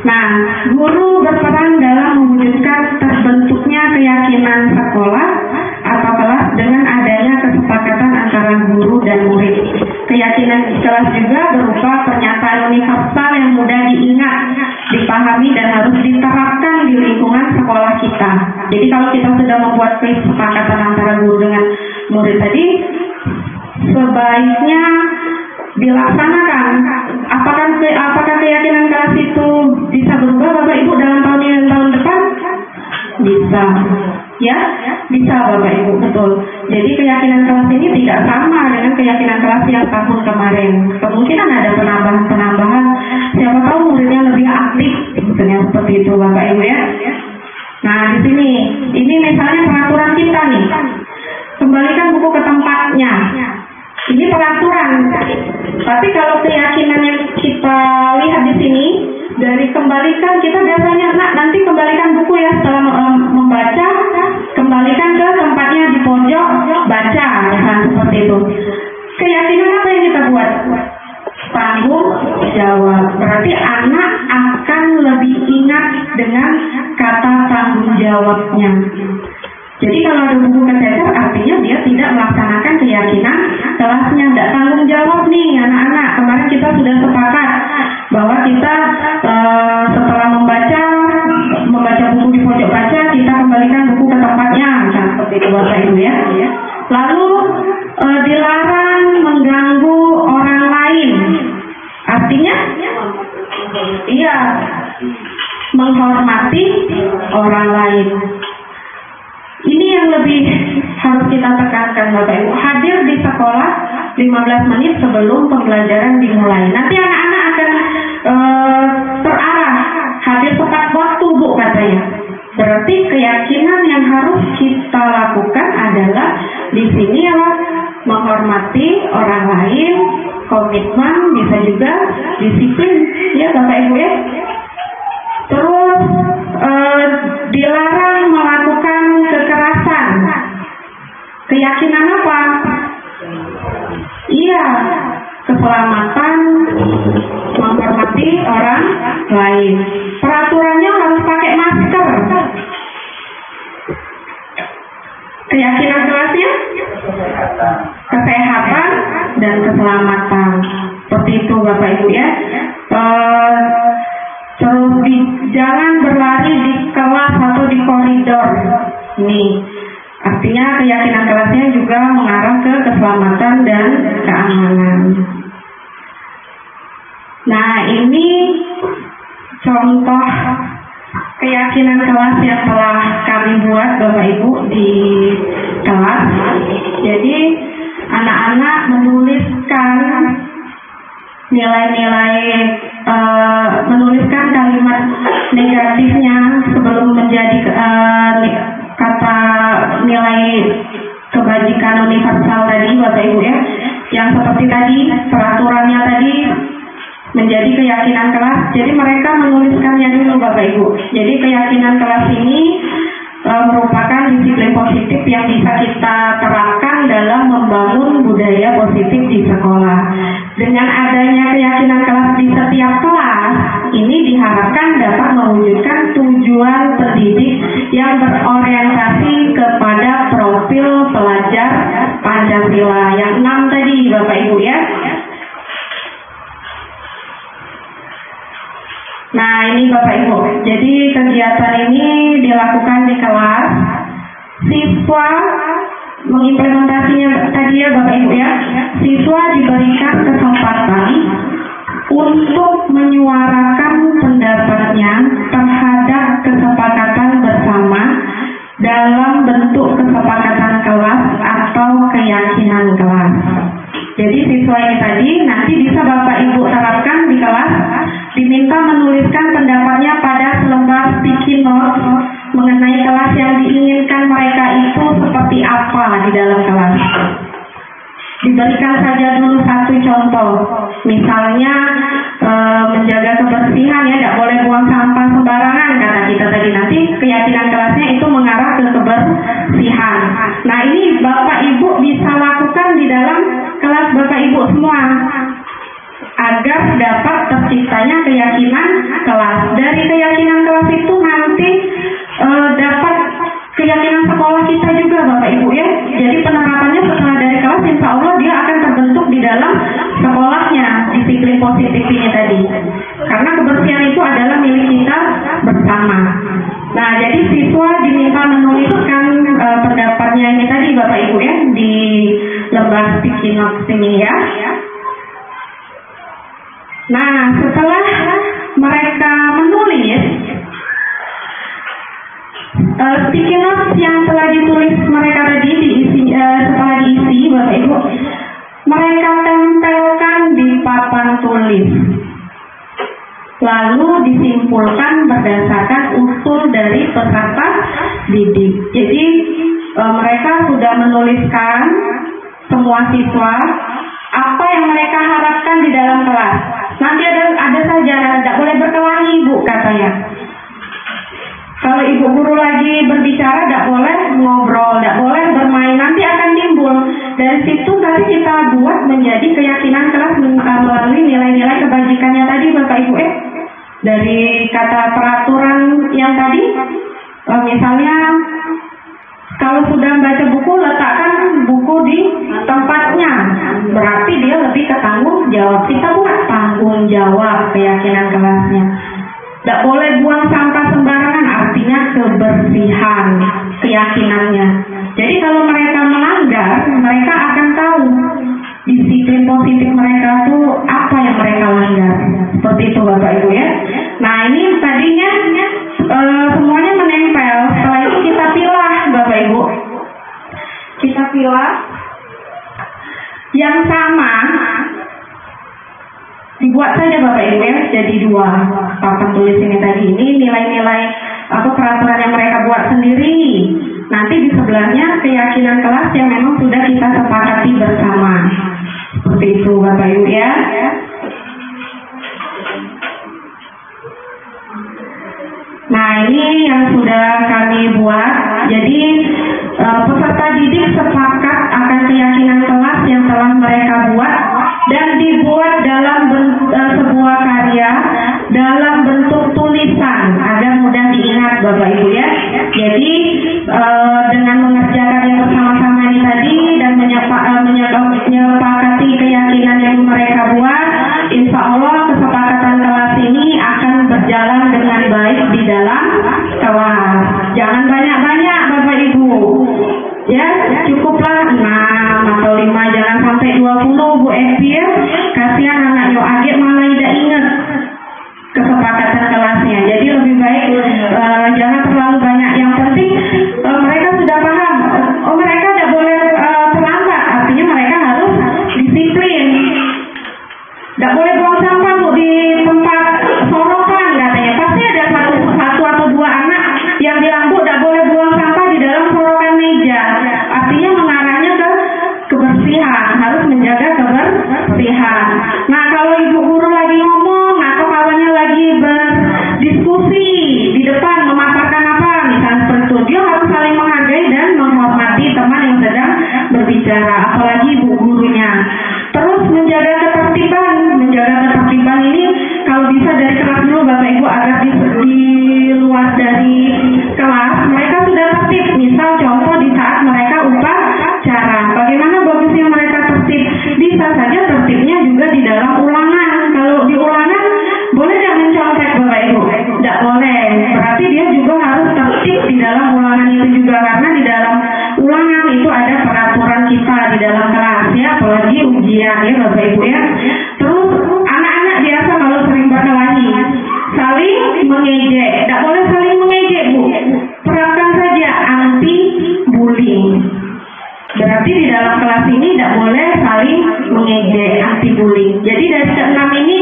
Speaker 4: Nah guru berperan dalam mewujudkan terbentuknya keyakinan sekolah atau kelas dengan adanya kesepakatan antara guru dan murid. Keyakinan kelas juga berupa pernyataan universal yang mudah diingat, dipahami dan harus diterapkan di lingkungan sekolah kita. Jadi kalau kita sudah membuat kesepakatan antara guru dengan murid tadi, sebaiknya dilaksanakan. Apakah keyakinan kelas itu bisa berubah Bapak Ibu dalam tahun ini dan tahun depan? Bisa. Ya, bisa Bapak Ibu, betul. Jadi keyakinan kelas ini tidak sama dengan keyakinan kelas yang tahun kemarin. Kemungkinan ada penambahan. Siapa tahu muridnya lebih aktif, misalnya seperti itu Bapak Ibu ya. Nah di sini, ini misalnya peraturan kita nih. Kembalikan buku ke tempatnya. Ini peraturan. Tapi kalau keyakinan yang kita lihat di sini, dari kembalikan kita biasanya nanti kembalikan buku ya setelah membaca, kembalikan ke tempatnya di pojok baca, misalnya seperti itu. Keyakinan apa yang kita buat? Tanggung jawab. Berarti anak akan lebih ingat dengan kata tanggung jawabnya. Jadi kalau ada buku kececer, artinya dia tidak melaksanakan keyakinan kelasnya. Tidak tanggung jawab nih anak-anak. Kemarin kita sudah sepakat bahwa kita setelah membaca buku di pojok baca, kita kembalikan buku ke tempatnya. Nah, seperti itu Bapak Ibu ya. Lalu dilarang mengganggu orang lain. Artinya, iya, menghormati orang lain. Ini yang lebih harus kita tekankan Bapak Ibu. Hadir di sekolah 15 menit sebelum pembelajaran dimulai. Nanti anak-anak akan terarah. Hadir tepat waktu Bu katanya. Berarti keyakinan yang harus kita lakukan adalah di sini adalah menghormati orang lain, komitmen, bisa juga disiplin ya Bapak Ibu ya. Terus dilarang melakukan kekerasan. Keyakinan apa? Iya, keselamatan, menghormati orang lain. Peraturannya harus pakai masker. Keyakinan kelasnya? Kesehatan dan keselamatan. Seperti itu Bapak Ibu ya. Terus jangan berlari di kelas atau di koridor. Nih, artinya keyakinan kelasnya juga mengarah ke keselamatan dan keamanan. Nah, ini contoh keyakinan kelas yang telah kami buat Bapak Ibu di kelas. Jadi anak-anak menuliskan nilai-nilai, menuliskan kalimat negatifnya sebelum menjadi kata nilai kebajikan universal tadi Bapak Ibu ya, yang seperti tadi peraturannya tadi menjadi keyakinan kelas. Jadi mereka menuliskannya dulu Bapak Ibu. Jadi keyakinan kelas ini merupakan disiplin positif yang bisa kita terapkan dalam membangun budaya positif di sekolah. Dengan adanya keyakinan kelas di setiap kelas, ini diharapkan dapat mewujudkan tujuan pendidik yang berorientasi kepada profil pelajar Pancasila yang 6 tadi Bapak Ibu ya. Nah ini Bapak Ibu, jadi kegiatan ini dilakukan di kelas. Siswa mengimplementasinya tadi ya Bapak Ibu ya. Siswa diberikan kesempatan untuk menyuarakan pendapatnya terhadap kesepakatan bersama dalam bentuk kesepakatan kelas atau keyakinan kelas. Jadi siswa ini tadi nanti bisa Bapak Ibu terapkan di kelas, diminta menuliskan pendapatnya pada selembar sticky note mengenai kelas yang diinginkan mereka itu seperti apa di dalam kelas. Diberikan saja dulu satu contoh, misalnya menjaga kebersihan ya, tidak boleh buang sampah sembarangan kata kita tadi. Nanti keyakinan kelasnya itu mengarah ke kebersihan. Nah ini Bapak Ibu bisa lakukan di dalam kelas Bapak Ibu semua agar dapat terciptanya keyakinan kelas. Dari keyakinan kelas itu nanti dapat keyakinan sekolah kita juga Bapak Ibu ya. Jadi penerapannya setelah dari kelas insya Allah dia akan terbentuk di dalam sekolahnya, disiplin positif ini tadi. Karena kebersihan itu adalah milik kita bersama. Nah jadi siswa diminta menuliskan pendapatnya ini tadi Bapak Ibu ya di lembar sticky notes ini ya. Nah setelah mereka menulis sticky notes yang telah ditulis mereka tadi setelah diisi Bapak Ibu, mereka tempelkan di papan tulis, lalu disimpulkan berdasarkan usul dari peserta didik. Jadi mereka sudah menuliskan semua siswa apa yang mereka harapkan di dalam kelas. Nanti ada saja, tidak boleh berkelahi Bu katanya. Kalau ibu guru lagi berbicara, tidak boleh ngobrol, tidak boleh bermain, nanti akan timbul. Dari situ nanti kita buat menjadi keyakinan kelas melalui nilai-nilai kebajikannya tadi Bapak Ibu dari kata peraturan yang tadi, misalnya kalau sudah baca buku, letakkan buku di tempatnya, berarti dia lebih ke tanggung jawab. Kita buat tanggung jawab keyakinan kelasnya. Tidak boleh buang sampah sembarangan, artinya kebersihan keyakinannya. Jadi kalau mereka melanggar, mereka akan tahu disiplin positif mereka tuh apa yang mereka langgar. Seperti itu Bapak Ibu ya. Nah ini tadinya semuanya menempel. Setelah itu kita pilah Bapak Ibu. Kita pilah yang sama. Dibuat saja Bapak Ibu ya, jadi 2 papan tulis ini tadi. Ini nilai-nilai atau peraturan yang mereka buat sendiri. Nanti di sebelahnya keyakinan kelas yang memang sudah kita sepakati bersama. Seperti itu Bapak Ibu ya. Nah ini yang sudah kami buat. Jadi peserta didik sepakat akan keyakinan kelas yang telah mereka buat dan dibuat dalam sebuah karya dalam bentuk tulisan agar mudah diingat Bapak Ibu ya. Jadi dengan mengerjakan yang bersama-sama ini tadi dan menyepakati keyakinan yang mereka buat, insya Allah kesepakatan kelas ini akan berjalan dengan baik di dalam kelas. Jangan banyak-banyak Bapak Ibu ya, cukuplah 6 atau 5, jangan sampai 20 Bu Esti ya. Kasihan anak yo adik malah tidak ingat kesepakatan kelasnya. Jadi lebih baik Nah, kalau ibu guru lagi ngomong atau kawannya lagi berdiskusi di depan memaparkan apa, misalnya seperti itu, dia harus saling menghargai dan menghormati teman yang sedang berbicara, apalagi ibu gurunya. Terus menjaga ketertiban ini kalau bisa dari kelas dulu Bapak Ibu, agar di luar dari kelas mereka sudah tertib. Misal contoh di saat mereka upacara, bagaimana bagusnya mereka tertib? Bisa saja tertibnya juga di dalam ulangan. Kalau di ulangan boleh tidak mencontek Bapak Ibu? Tidak boleh. Berarti dia juga harus tertib di dalam ulangan itu juga, karena di dalam ulangan itu ada peraturan kita di dalam kelas ya, apalagi ujian ya Bapak Ibu ya. Terus anak-anak biasa kalau sering berkelahi, saling mengejek. Tidak boleh saling mengejek Bu. Terapkan saja anti bullying. Berarti di dalam kelas ini tidak boleh saling mengejek, anti bullying. Jadi dari ke-6 ini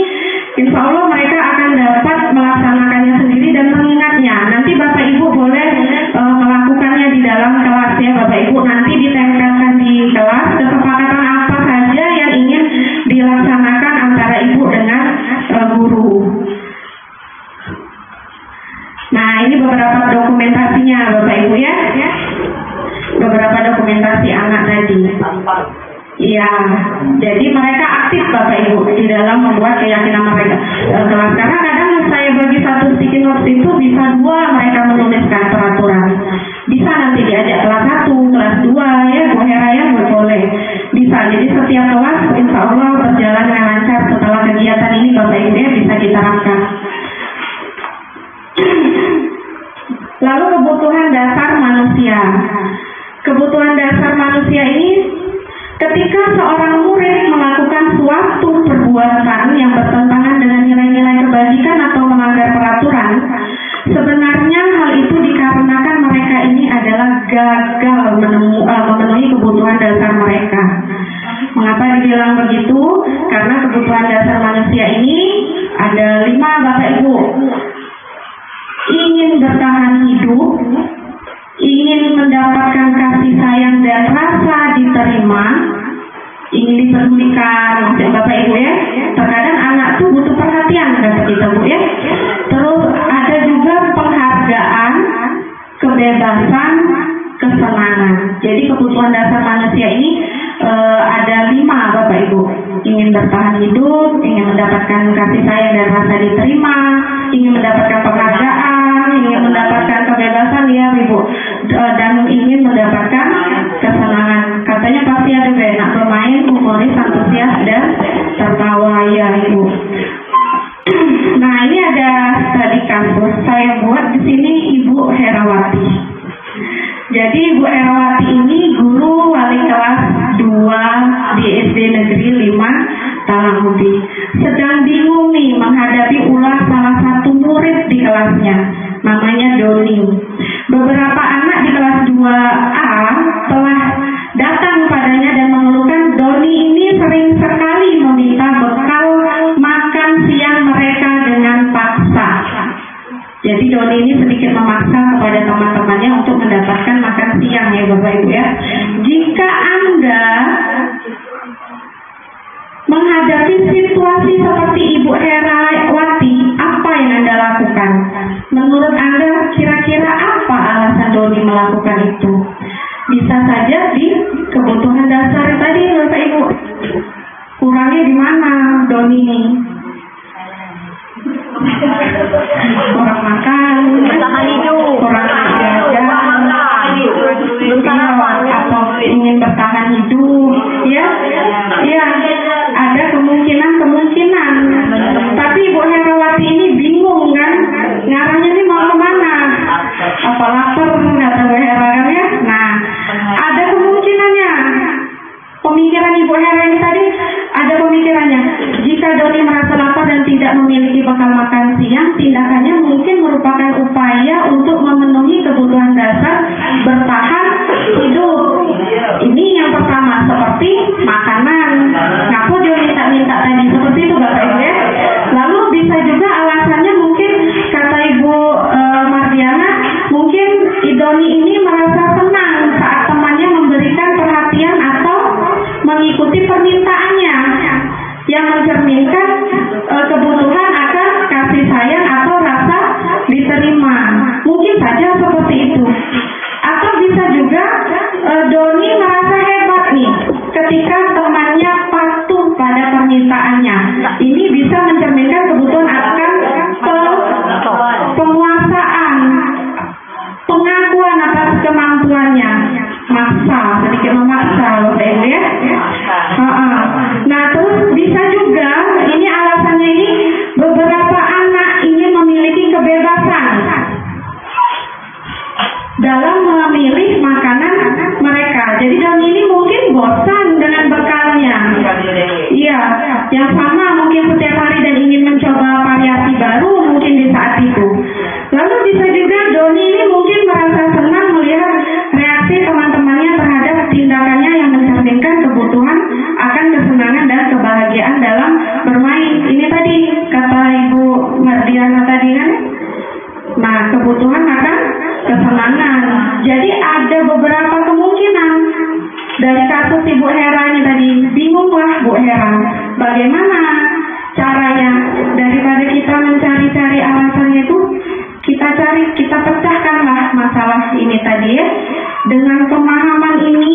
Speaker 4: insya Allah mereka akan dapat melaksanakannya sendiri dan mengingatnya. Nanti Bapak Ibu boleh melakukannya di dalam kelas ya Bapak Ibu. Nanti ditempelkan di kelas kesepakatan apa saja yang ingin dilaksanakan antara Ibu dengan guru. Nah, ini beberapa dokumentasinya Bapak Ibu ya. Beberapa dokumentasi anak tadi. Iya, jadi mereka aktif Bapak Ibu di dalam membuat keyakinan mereka kelas. Karena kadang saya bagi satu sticky notes itu bisa 2 mereka menuliskan peraturan. Bisa nanti diajak kelas 1, kelas 2 ya Bu Hera ya, boleh. Bisa, jadi setiap kelas insya Allah berjalan dengan lancar setelah kegiatan ini Bapak Ibu ya, bisa diterapkan. Lalu kebutuhan dasar manusia. Kebutuhan dasar manusia ini ketika seorang murid melakukan suatu perbuatan yang bertentangan dengan nilai-nilai kebajikan atau melanggar peraturan, sebenarnya hal itu dikarenakan mereka ini adalah gagal memenuhi kebutuhan dasar mereka. Mengapa dibilang begitu? Karena kebutuhan dasar manusia ini ada 5 Bapak Ibu. Ingin bertahan hidup, ingin mendapatkan kasih sayang dan rasa diterima, ingin dipedulikan, maksudnya Bapak Ibu ya. Terkadang anak tuh butuh perhatian kata kita Bu ya. Terus ada juga penghargaan, kebebasan, kesenangan. Jadi kebutuhan dasar manusia ini ada 5 Bapak Ibu. Ingin bertahan hidup, ingin mendapatkan kasih sayang dan rasa diterima, ingin mendapatkan penghargaan, ingin mendapatkan kebebasan ya Ibu, dan ingin mendapatkan kesenangan. Katanya pasti ada enak bermain, humoris, antusias dan tertawa ya Ibu. Nah, ini ada tadi kasus saya buat di sini Ibu Herawati. Jadi Ibu Herawati ini guru wali kelas 2 di SD Negeri 5 Talangubi. Sedang bingung nih menghadapi ulah salah satu murid di kelasnya, namanya Doni. Beberapa anak di kelas 2A telah datang padanya dan mengeluhkan Doni ini sering sekali meminta bekal makan siang mereka dengan paksa. Jadi Doni ini sedikit memaksa kepada teman-temannya untuk mendapatkan makan siang ya Bapak Ibu ya. Jika Anda menghadapi situasi seperti Ibu Herawati, apa yang Anda lakukan? Menurut Anda kira-kira apa alasan Doni melakukan itu? Bisa saja di kebutuhan dasar tadi Bapak Ibu. Kurangnya di mana Doni ini? Kurang makan, kurang jajan, atau ingin bertahan hidup, ya, ada kemungkinan. Tapi Ibu Herawati ini bingung kan, ngarahnya ini mau kemana? Apa lapar kata Bu Hera kan ya? Nah, ada kemungkinannya. Pemikiran Ibu Hera ini tadi ada pemikirannya. Jika Doni merasa lapar dan tidak memiliki bekal makan siang, tindakannya mungkin merupakan upaya untuk memenuhi kebutuhan dasar bertahan hidup. Ini yang pertama, seperti makanan. Ngaku dia minta tadi seperti itu Bapak Ibu ya. Lalu bisa juga alasannya mungkin kata Ibu Mardiana, mungkin Doni ini merasa senang saat temannya memberikan perhatian atau mengikuti permintaannya, yang mencerminkan tuanya, sedikit memaksa Bapak Ibu ya. Nah terus bisa juga ini alasannya ini beberapa anak ingin memiliki kebebasan dalam memilih makanan mereka. Jadi Doni ini mungkin bosan dengan bekalnya. Iya, yang sama mungkin setiap hari dan ingin mencoba variasi baru mungkin di saat itu. Lalu bisa juga Doni ini mungkin merasa senang melihat reaksi teman-temannya terhadap tindakannya yang mencerminkan kebutuhan akan kesenangan dan kebahagiaan dalam bermain. Ini tadi kata Ibu Mardiana tadi kan. Nah, kebutuhan akan kesenangan. Jadi ada beberapa kemungkinan dari kasus Ibu Hera ini tadi. Bingunglah Bu Hera, bagaimana caranya daripada kita mencari-cari alasannya itu, kita pecahkanlah masalah ini tadi ya. Dengan pemahaman ini,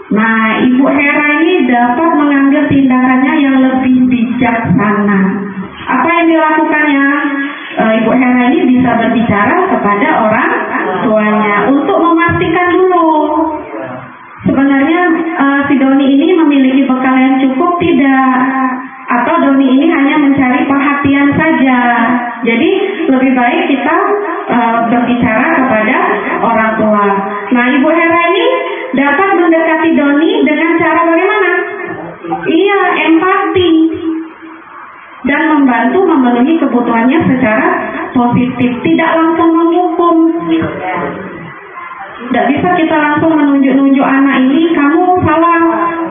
Speaker 4: nah Ibu Hera ini dapat mengambil tindakannya yang lebih bijaksana. Apa yang dilakukannya? Ibu Hera ini bisa berbicara kepada orang tuanya untuk memastikan dulu sebenarnya si Doni ini memiliki bekal yang cukup tidak, atau Doni ini hanya mencari perhatian saja. Jadi lebih baik kita berbicara kepada orang tua. Nah Ibu Hera ini dapat mendekati Doni dengan cara bagaimana? Iya, empati dan membantu memenuhi kebutuhannya secara positif, tidak langsung menghukum. Tidak bisa kita langsung menunjuk-nunjuk anak ini, kamu salah,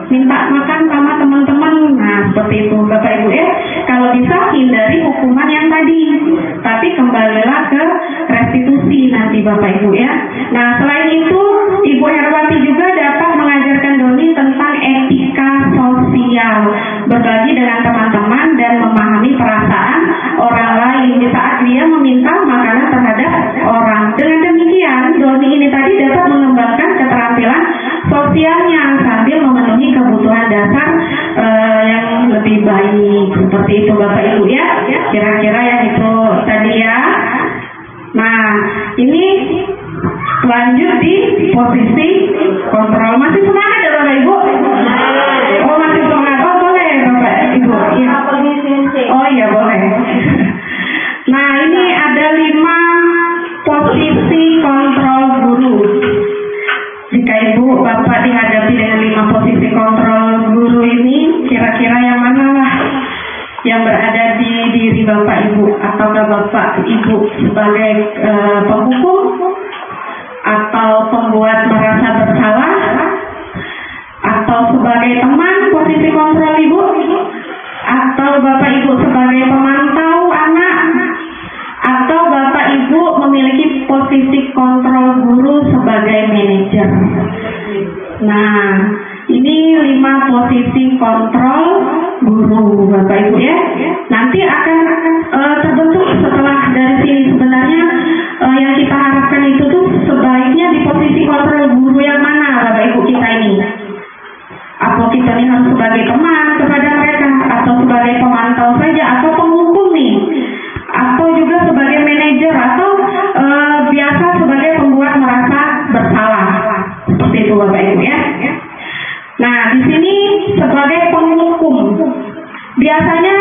Speaker 4: minta makan sama teman-teman. Nah seperti itu Bapak Ibu ya. Kalau bisa hindari hukuman yang tadi, tapi kembalilah ke restitusi nanti Bapak Ibu ya. Nah selain itu Ibu Herwati juga dapat mengajarkan Doni tentang etika sosial, berbagi dengan teman-teman dan memahami perasaan orang lain di saat dia meminta makanan terhadap orang. Dengan demikian Doni ini tadi dapat mengembangkan keterampilan sosialnya sambil memenuhi kebutuhan dasar yang lebih baik. Seperti itu Bapak Ibu ya. Kira-kira yang itu tadi ya. Nah ini lanjut di posisi kontrol. Masih semangat ya Bapak Ibu? Oh masih semangat. Oh boleh Bapak Ibu ya. Oh iya boleh. Nah ini ada 5 posisi kontrol guru. Jika Ibu Bapak dihadapi dengan 5 posisi kontrol guru ini, kira-kira yang mana lah yang berada di diri Bapak Ibu? Ataukah Bapak Ibu sebagai penghukum, atau pembuat merasa bersalah, atau sebagai teman posisi kontrol Ibu, atau Bapak Ibu sebagai pemantau anak, atau Bapak Ibu memiliki posisi kontrol guru sebagai manajer. Nah, ini 5 posisi kontrol guru Bapak Ibu ya. Nanti akan terbentuk setelah dari sini. Sebenarnya yang kita harapkan itu tuh sebaiknya di posisi kontrol guru yang mana Bapak Ibu kita ini? Apa kita ini harus sebagai teman kepada mereka, atau sebagai pemantau saja, atau penghukum nih, atau juga sebagai manajer, atau biasa sebagai pembuat merasa bersalah. Seperti itu Bapak Ibu ya. Nah di sini sebagai penghukum, biasanya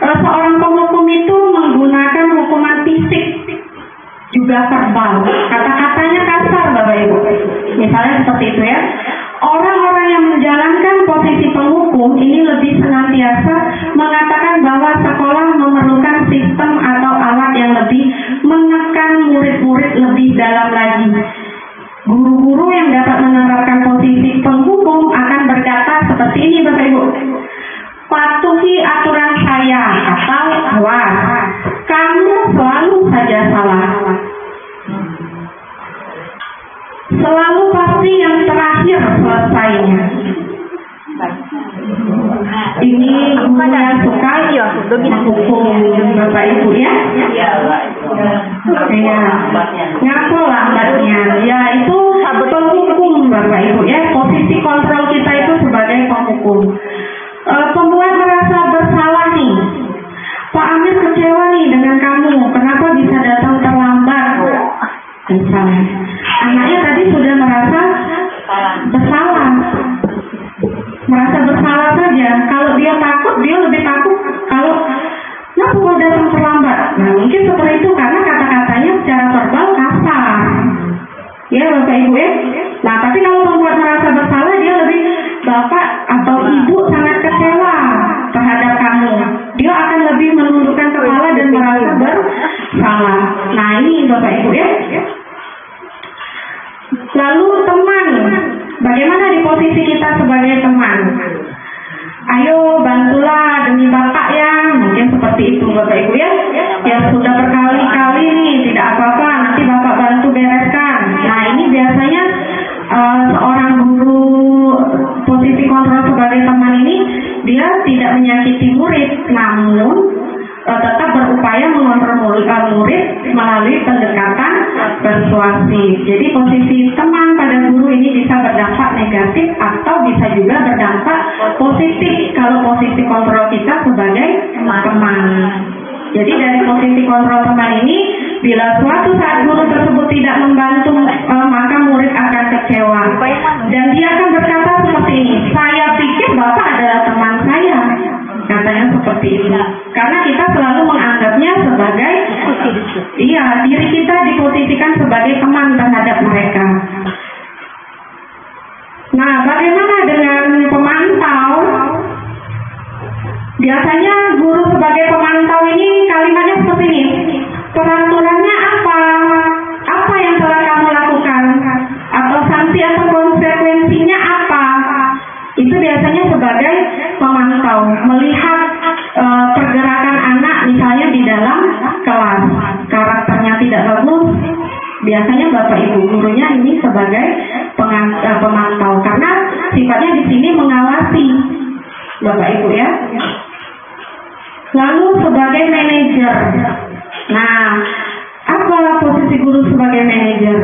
Speaker 4: seorang penghukum itu menggunakan hukuman fisik, juga verbal, kata-katanya kasar Bapak Ibu. Misalnya seperti itu ya. Orang-orang yang menjalankan posisi penghukum ini lebih senantiasa mengatakan bahwa sekolah memerlukan sistem atau alat yang lebih menekan murid-murid lebih dalam lagi. Guru-guru yang dapat menerapkan posisi penghukum akan berkata seperti ini Bapak Ibu. Patuhi aturan saya, atau awas, kamu selalu saja salah. Selalu pasti yang terakhir selesainya. Ini guru yang suka menghukum Bapak Ibu ya. Iya. Ngaku lambatnya. Ya itu penghukum Bapak Ibu ya. Posisi kontrol kita itu sebagai penghukum. Pembuat merasa bersalah nih. Pak Amir kecewa nih dengan kamu. Kenapa bisa datang terlambat? Misalnya. anaknya tadi sudah merasa bersalah. Merasa bersalah saja. Kalau dia takut, dia lebih takut kalau kenapa kau datang terlambat. Nah mungkin seperti itu karena kata-katanya secara verbal kasar. Ya Bapak Ibu ya. Nah tapi kalau membuat merasa bersalah, dia lebih bapak atau ibu sangat kecewa terhadap kamu. Dia akan lebih menundukkan kepala dan merasa bersalah. Nah ini Bapak Ibu ya. Lalu teman, bagaimana di posisi kita sebagai teman? Ayo bantulah demi bapak ya, mungkin seperti itu Bapak Ibu ya. Yang sudah berkali-kali nih, tidak apa-apa, nanti bapak bantu bereskan. Nah ini biasanya seorang guru posisi kontrol sebagai teman ini, dia tidak menyakiti murid, namun tetap berupaya mengontrol murid melalui pendekatan persuasif. Jadi posisi teman pada guru ini bisa berdampak negatif atau bisa juga berdampak positif kalau posisi kontrol kita sebagai teman. Jadi dari posisi kontrol teman ini, bila suatu saat guru tersebut tidak membantu, maka murid akan kecewa. Dan dia akan berkata seperti ini, saya pikir bapak adalah teman saya. Katanya seperti itu. Karena kita selalu menganggapnya sebagai, diri kita diposisikan sebagai teman terhadap mereka. Nah, bagaimana dengan pemantau? Biasanya guru sebagai pemantau ini kalimatnya seperti ini. Peraturannya apa? Apa yang telah kamu lakukan? Atau sanksi atau konsekuensinya apa? Itu biasanya sebagai pemantau, melihat pergerakan anak misalnya di dalam kelas, karakternya tidak bagus, biasanya Bapak Ibu gurunya ini sebagai pemantau, karena sifatnya di sini mengawasi Bapak Ibu ya. Lalu sebagai manajer, nah apa posisi guru sebagai manajer?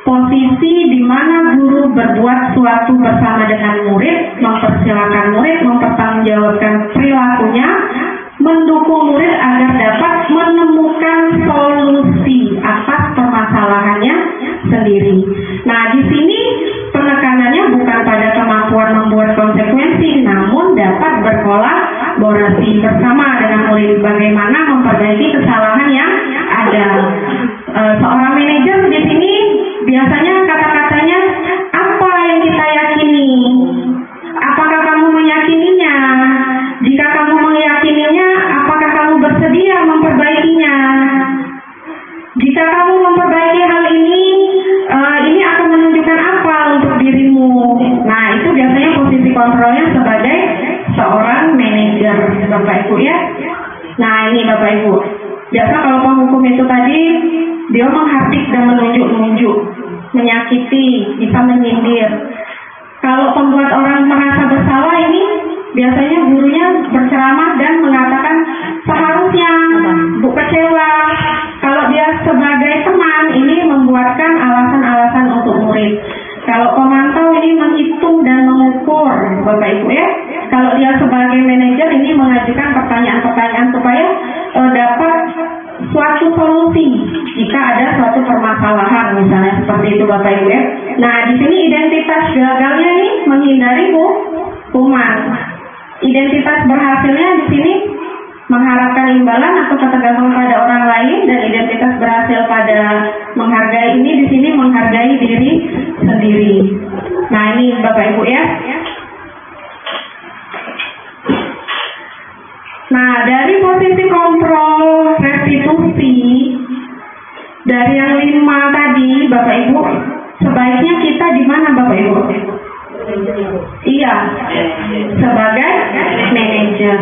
Speaker 4: Posisi di mana guru berbuat suatu bersama dengan murid, mempersilahkan murid, mempertanggungjawabkan perilakunya, mendukung murid agar dapat menemukan solusi atas permasalahannya sendiri. Nah, di sini penekanannya bukan pada kemampuan membuat konsekuensi, namun dapat berkolaborasi bersama dengan murid bagaimana memperbaiki kesalahan yang ada. Seorang manajer di sini biasanya kata-katanya, apa yang kita yakini? Apakah kamu meyakininya? Jika kamu meyakininya, apakah kamu bersedia memperbaikinya? Jika kamu memperbaiki hal ini akan menunjukkan apa untuk dirimu? Nah, itu biasanya posisi kontrolnya sebagai seorang manajer, Bapak Ibu ya. Nah, ini Bapak Ibu. Biasa kalau penghukum itu tadi, dia menghardik dan menunjuk-nunjuk, menyakiti, bisa menyindir. Kalau pembuat orang merasa bersalah ini, biasanya gurunya berceramah dan mengatakan seharusnya bu kecewa. Kalau dia sebagai teman ini membuatkan alasan-alasan untuk murid. Kalau pemantau ini menghitung dan mengukur, Bapak Ibu ya. Kalau dia sebagai manajer ini mengajukan pertanyaan-pertanyaan supaya dapat suatu solusi jika ada suatu permasalahan, misalnya seperti itu Bapak Ibu ya. Nah, di sini identitas gagalnya ini menghindari hukuman. Identitas berhasilnya di sini mengharapkan imbalan atau ketergantungan pada orang lain, dan identitas berhasil pada menghargai ini di sini menghargai diri sendiri. Nah, ini Bapak Ibu ya. Nah, dari posisi kontrol restitusi, dari yang 5 tadi Bapak Ibu, sebaiknya kita di mana Bapak Ibu? Iya, sebagai manajer.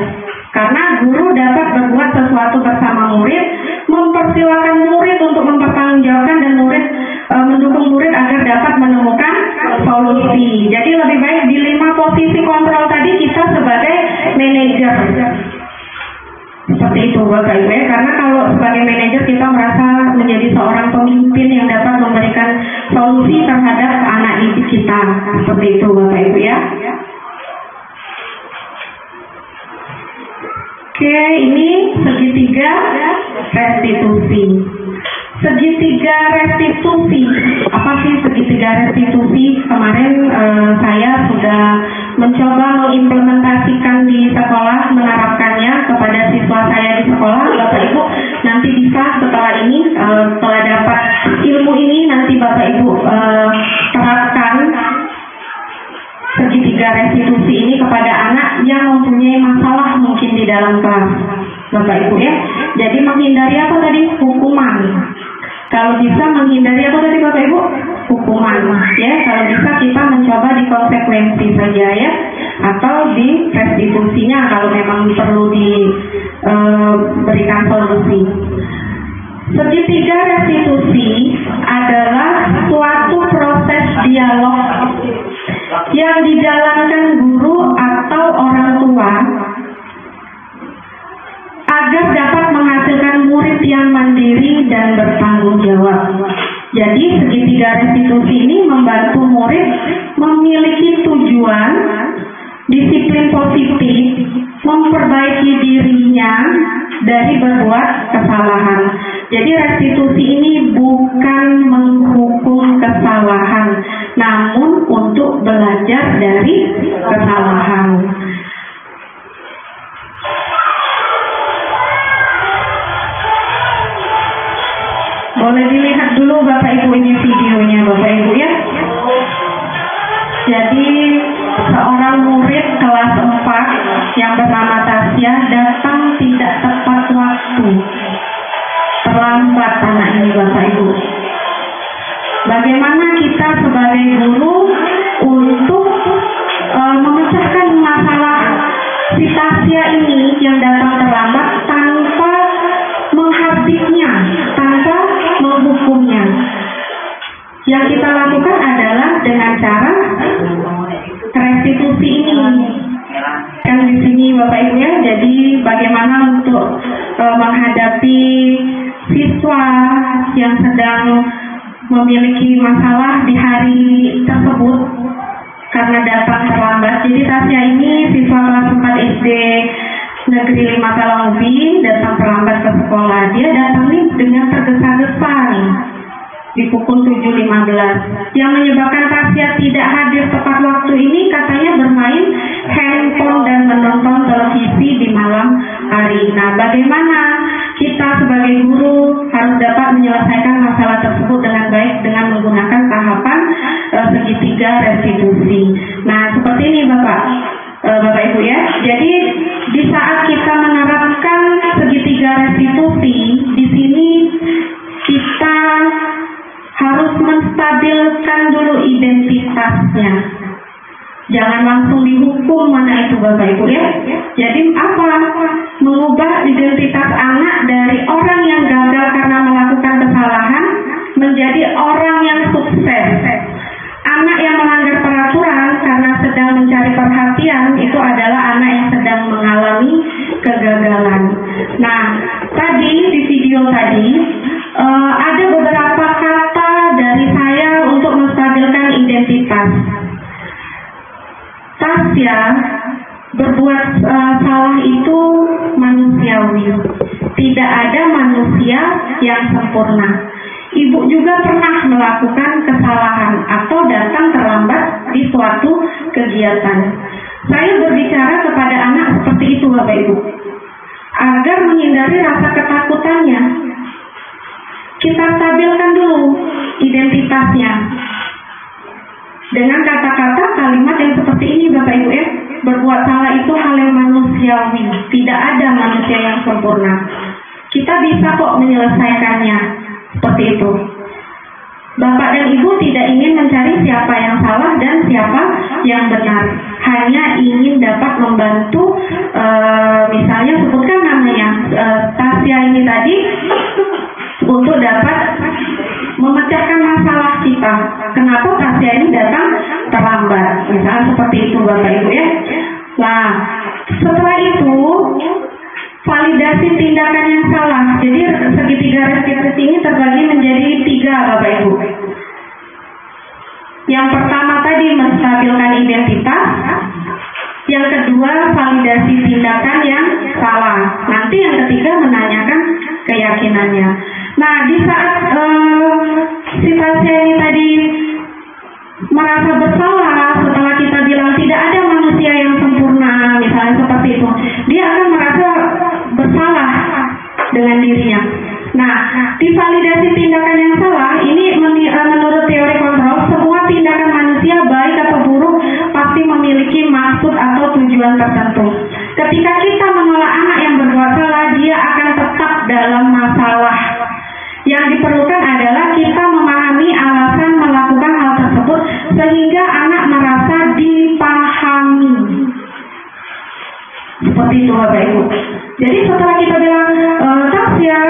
Speaker 4: Karena guru dapat berbuat sesuatu bersama murid, mempersilahkan murid untuk mempertanggungjawabkan dan murid mendukung murid agar dapat menemukan solusi. Jadi lebih baik di 5 posisi kontrol tadi kita sebagai manajer. Seperti itu Bapak Ibu ya, karena kalau sebagai manajer kita merasa menjadi seorang pemimpin yang dapat memberikan solusi terhadap anak didik kita. Seperti itu Bapak Ibu ya. Oke, ini segitiga restitusi. Segitiga restitusi. Apa sih segitiga restitusi? Kemarin saya sudah mencoba mengimplementasikan di sekolah, menerapkannya kepada siswa saya di sekolah. Bapak Ibu nanti bisa setelah ini, setelah dapat ilmu ini, nanti Bapak Ibu terapkan segitiga restitusi ini kepada anak yang mempunyai masalah mungkin di dalam kelas, Bapak Ibu ya. Jadi menghindari apa tadi? Hukuman. Kalau bisa menghindari apa tadi Bapak Ibu? Hukuman ya. Kalau bisa kita mencoba di konsekuensi saja ya, atau di restitusinya kalau memang perlu diberikan solusi. Segitiga restitusi adalah suatu proses dialog yang dijalankan guru atau orang tua agar dapat menghasilkan murid yang mandiri dan bertanggung jawab. Jadi segitiga restitusi ini membantu murid memiliki tujuan, disiplin positif, memperbaiki dirinya dari berbuat kesalahan. Jadi restitusi ini bukan menghukum kesalahan, namun untuk belajar dari kesalahan. Boleh dilihat dulu Bapak Ibu ini videonya Bapak Ibu ya. Jadi seorang murid kelas 4 yang bernama Tasya datang tidak tepat waktu. Terlambat anak ini Bapak Ibu. Bagaimana kita sebagai guru untuk memecahkan masalah si Tasya ini yang datang terlambat tanpa menghabisnya, tanpa menghukumnya. Yang kita lakukan adalah dengan cara restitusi ini. Kan di sini Bapak Ibu ya. Jadi bagaimana untuk menghadapi siswa yang sedang memiliki masalah di hari tersebut karena datang terlambat. Jadi Tasya ini siswa kelas 4 SD Negeri 5 Talangubi datang terlambat ke sekolah. Dia datang nih dengan tergesa-gesa nih di pukul 7.15. Yang menyebabkan Tasya tidak hadir tepat waktu ini katanya bermain handphone dan menonton televisi di malam hari. Nah, bagaimana kita sebagai guru harus dapat menyelesaikan masalah tersebut dengan baik dengan menggunakan tahapan segitiga restitusi. Nah, seperti ini Bapak Ibu ya. Jadi di saat kita menerapkan segitiga restitusi, di sini kita harus menstabilkan dulu identitasnya. Jangan langsung dihukum mana itu Bapak Ibu ya. Jadi apa? Mengubah identitas anak dari orang yang gagal karena melakukan kesalahan menjadi orang yang sukses. Anak yang melanggar peraturan karena sedang mencari perhatian itu adalah anak yang sedang mengalami kegagalan. Nah, tadi di video tadi ada beberapa kata dari saya untuk menstabilkan identitas. Tasya berbuat salah itu manusiawi. Tidak ada manusia yang sempurna. Ibu juga pernah melakukan kesalahan atau datang terlambat di suatu kegiatan. Saya berbicara kepada anak seperti itu Bapak Ibu, agar menghindari rasa ketakutannya. Kita stabilkan dulu identitasnya dengan kata-kata kalimat yang seperti ini Bapak Ibu ya. Berbuat salah itu hal yang manusiawi. Tidak ada manusia yang sempurna. Kita bisa kok menyelesaikannya. Seperti itu. Bapak dan Ibu tidak ingin mencari siapa yang salah dan siapa yang benar. Hanya ingin dapat membantu, misalnya sebutkan namanya Tasya ini tadi, untuk dapat memecahkan masalah kita. Kenapa Tasya ini datang terlambat? Misalnya seperti itu Bapak Ibu ya. Nah, setelah itu validasi tindakan yang salah. Jadi segitiga restitusi ini terbagi menjadi 3 Bapak Ibu. Yang pertama tadi menstabilkan identitas. Yang kedua validasi tindakan yang salah. Nanti yang ketiga menanyakan keyakinannya. Nah, di saat si Tasya ini tadi merasa bersalah setelah kita bilang tidak ada manusia yang sempurna, misalnya seperti itu, dia akan merasa bersalah dengan dirinya. Nah, di validasi tindakan yang salah ini menurut teori kontrol, semua tindakan manusia baik atau buruk pasti memiliki maksud atau tujuan tertentu. Ketika kita menolak anak yang berbuat salah, dia akan tetap dalam masalah. Yang diperlukan adalah kita memahami alasan melakukan hal tersebut sehingga anak merasa dipahami. Seperti itu Bapak Ibu. Jadi setelah kita bilang Tasya,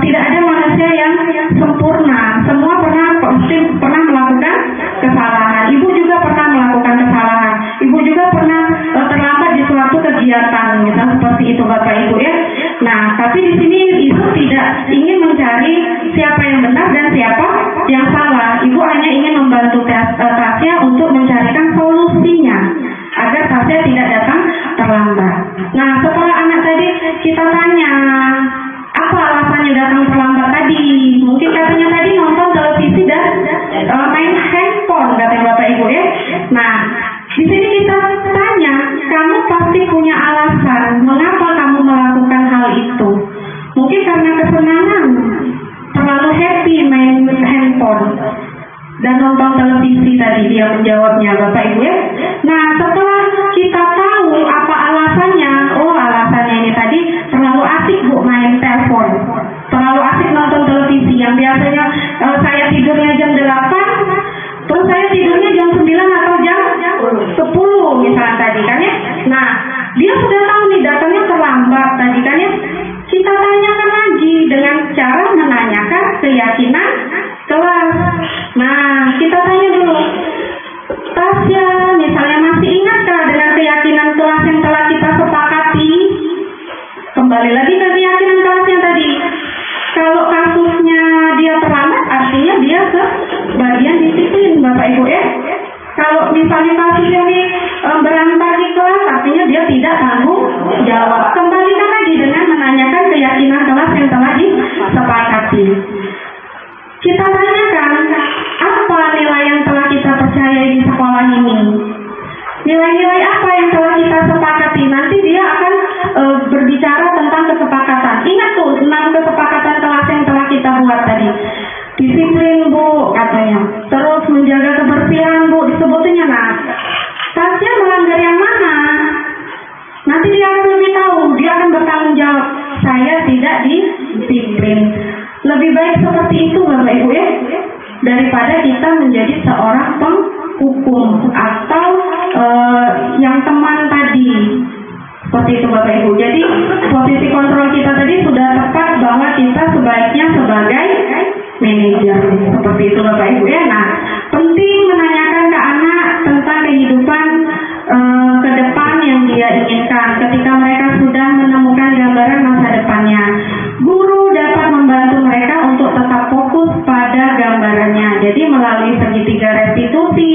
Speaker 4: tidak ada manusia yang sempurna, semua pernah melakukan kesalahan. Ibu juga pernah melakukan kesalahan. Ibu juga pernah terlambat di suatu kegiatan, misal seperti itu Bapak Ibu ya. Nah, tapi di sini Ibu tidak ingin mencari siapa yang benar dan siapa yang salah. Ibu hanya ingin membantu Tasya untuk mencarikan solusinya agar Tasya tidak datang terlambat. Nah, setelah anak tadi kita tanya, apa alasannya datang terlambat tadi? Mungkin katanya tadi nonton televisi dan main handphone, katanya Bapak Ibu ya. Nah, di sini kita tanya, kamu pasti punya alasan mengapa kamu melakukan hal itu. Mungkin karena kesenangan, terlalu happy main handphone dan nonton televisi tadi, dia menjawabnya Bapak Ibu ya. Nah, setelah kita tahu apa alasannya, alasannya ini tadi terlalu asik Bu main telepon, terlalu asik nonton televisi, yang biasanya saya tidurnya jam 8, terus saya tidurnya jam 9 atau jam 10 misalnya tadi kan ya. Nah, dia sudah tahu nih datangnya terlambat tadi kan ya. Kita tanyakan lagi dengan cara menanyakan keyakinan kelas. Nah, kita tanya dulu, Tasya, misalnya masih ingatkah dengan keyakinan kelas yang telah kita sepakati? Kembali lagi ke keyakinan kelas yang tadi. Kalau kasusnya dia terlambat, artinya dia ke bagian disiplin Bapak Ibu ya. Kalau misalnya kasusnya ini berantak di kelas, artinya dia tidak tanggung jawab. Kembalikan lagi dengan menanyakan keyakinan kelas yang telah disepakati. Kita tanyakan, apa nilai yang telah kita percayai di sekolah ini? Nilai-nilai apa yang telah kita sepakati? Nanti dia akan berbicara tentang kesepakatan. Ingat tuh, 6 kesepakatan kelas yang telah kita buat tadi. Disiplin Bu, katanya. Terus menjaga kebersihan Bu, disebutnya. Nah, Tasya melanggar yang mana? Nanti dia akan lebih tahu, dia akan bertanggung jawab. Saya tidak disiplin. Lebih baik seperti itu Bapak Ibu ya, daripada kita menjadi seorang penghukum atau yang teman tadi. Seperti itu Bapak Ibu. Jadi posisi kontrol kita tadi sudah tepat bahwa kita sebaiknya sebagai manajer. Seperti itu Bapak Ibu ya. Nah, penting menanyakan ke anak tentang kehidupan ke depan yang dia inginkan. Ketika mereka sudah menemukan gambaran masa depannya, guru dapat membantu mereka untuk tetap fokus pada gambarannya. Jadi melalui segitiga restitusi,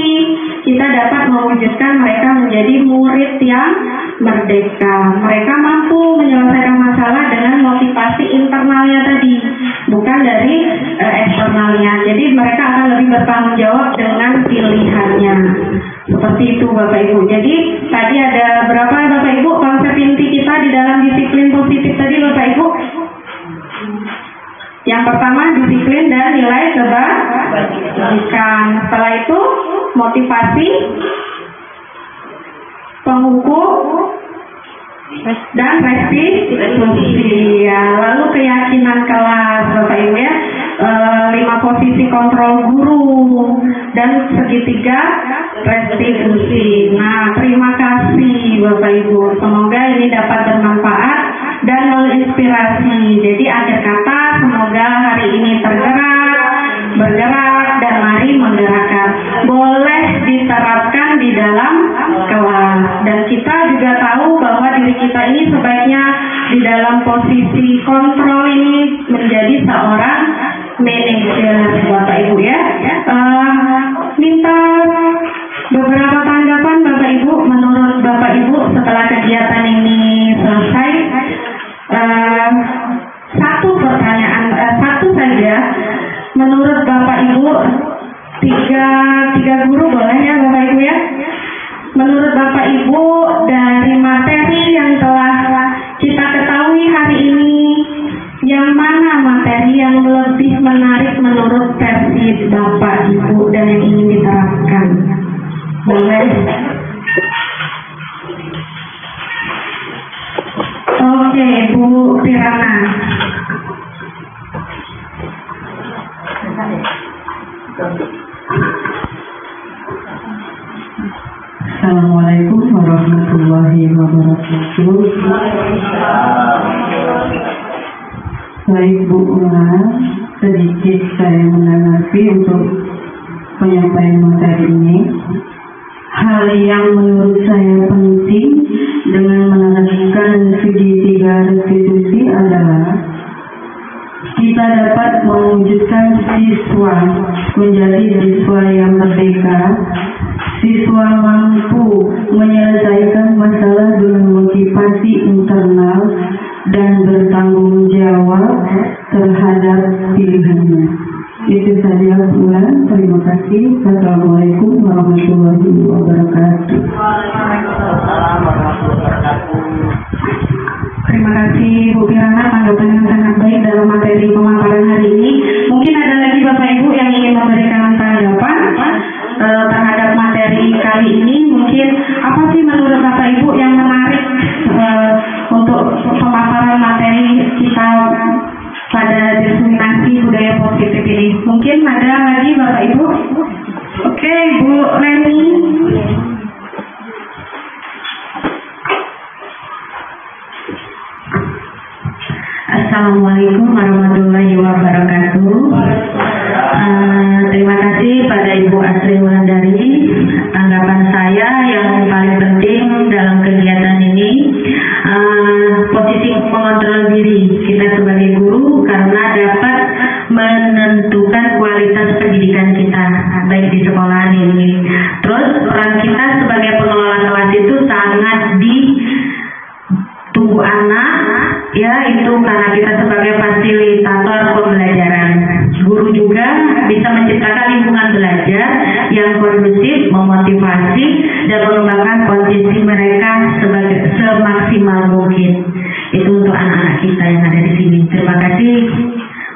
Speaker 4: kita dapat mewujudkan mereka menjadi murid yang merdeka. Mereka mampu menyelesaikan masalah dengan motivasi internalnya tadi, bukan dari eksternalnya. Jadi mereka akan lebih bertanggung jawab dengan pilihannya. Seperti itu Bapak Ibu. Jadi tadi ada berapa Bapak Ibu konsep inti kita di dalam disiplin positif tadi Bapak Ibu? Yang pertama disiplin dan nilai kebajikan. Setelah itu motivasi, penghukum, dan restitusi. Ya, lalu keyakinan kelas Bapak Ibu ya. 5 posisi kontrol guru dan segitiga restitusi. Nah, terima kasih Bapak Ibu. Semoga ini dapat bermanfaat dan menginspirasi. Jadi akhir kata, semoga hari ini bergerak dan mari menggerakkan. Boleh diterapkan di dalam kelas. Dan kita juga tahu bahwa diri kita ini sebaiknya di dalam posisi kontrol ini menjadi seorang manajer Bapak Ibu ya. Minta beberapa tanggapan Bapak Ibu, menurut Bapak Ibu setelah kegiatan ini selesai. tiga guru boleh ya Bapak Ibu ya. Menurut Bapak Ibu, dari materi yang telah kita ketahui hari ini, yang mana materi yang lebih menarik menurut versi Bapak Ibu dan yang ingin diterapkan? Boleh? Oke, Bu Pirana.
Speaker 5: Assalamualaikum warahmatullahi wabarakatuh. Baik Bu Ulan, sedikit saya menanggapi untuk penyampaian materi ini. Hal yang menurut saya penting dengan menerapkan segitiga restitusi adalah kita dapat mewujudkan siswa menjadi siswa yang merdeka, siswa mampu menyelesaikan masalah dengan motivasi internal dan bertanggung jawab terhadap pilihannya. Itu saja Bulan. Terima kasih. Assalamualaikum warahmatullahi wabarakatuh.
Speaker 4: Terima kasih Bu Pirana, tanggapan yang sangat baik dalam materi pemaparan hari ini. Mungkin ada lagi Bapak Ibu yang ingin memberikan tanggapan terhadap materi kali ini. Mungkin apa sih menurut Bapak Ibu yang menarik untuk pemaparan materi kita pada diskriminasi budaya positif ini? Mungkin ada lagi Bapak Ibu? Oke, Bu Leni.
Speaker 5: Assalamualaikum warahmatullahi wabarakatuh. Terima kasih pada Ibu Asri Wulandari. Tanggapan saya yang paling penting dalam kegiatan ini, posisi mengontrol diri kita sebagai guru karena dapat menentukan kualitas pendidikan kita baik di sekolahan ini. Terus peran kita sebagai pengelola kelas itu sangat ditunggu anak, ya itu karena kita sebagai fasilitator pembelajaran. Guru juga bisa menciptakan lingkungan belajar yang kondusif, memotivasi dan mengembangkan potensi mereka sebagai semaksimal mungkin. Itu untuk anak-anak kita yang ada di sini. Terima kasih.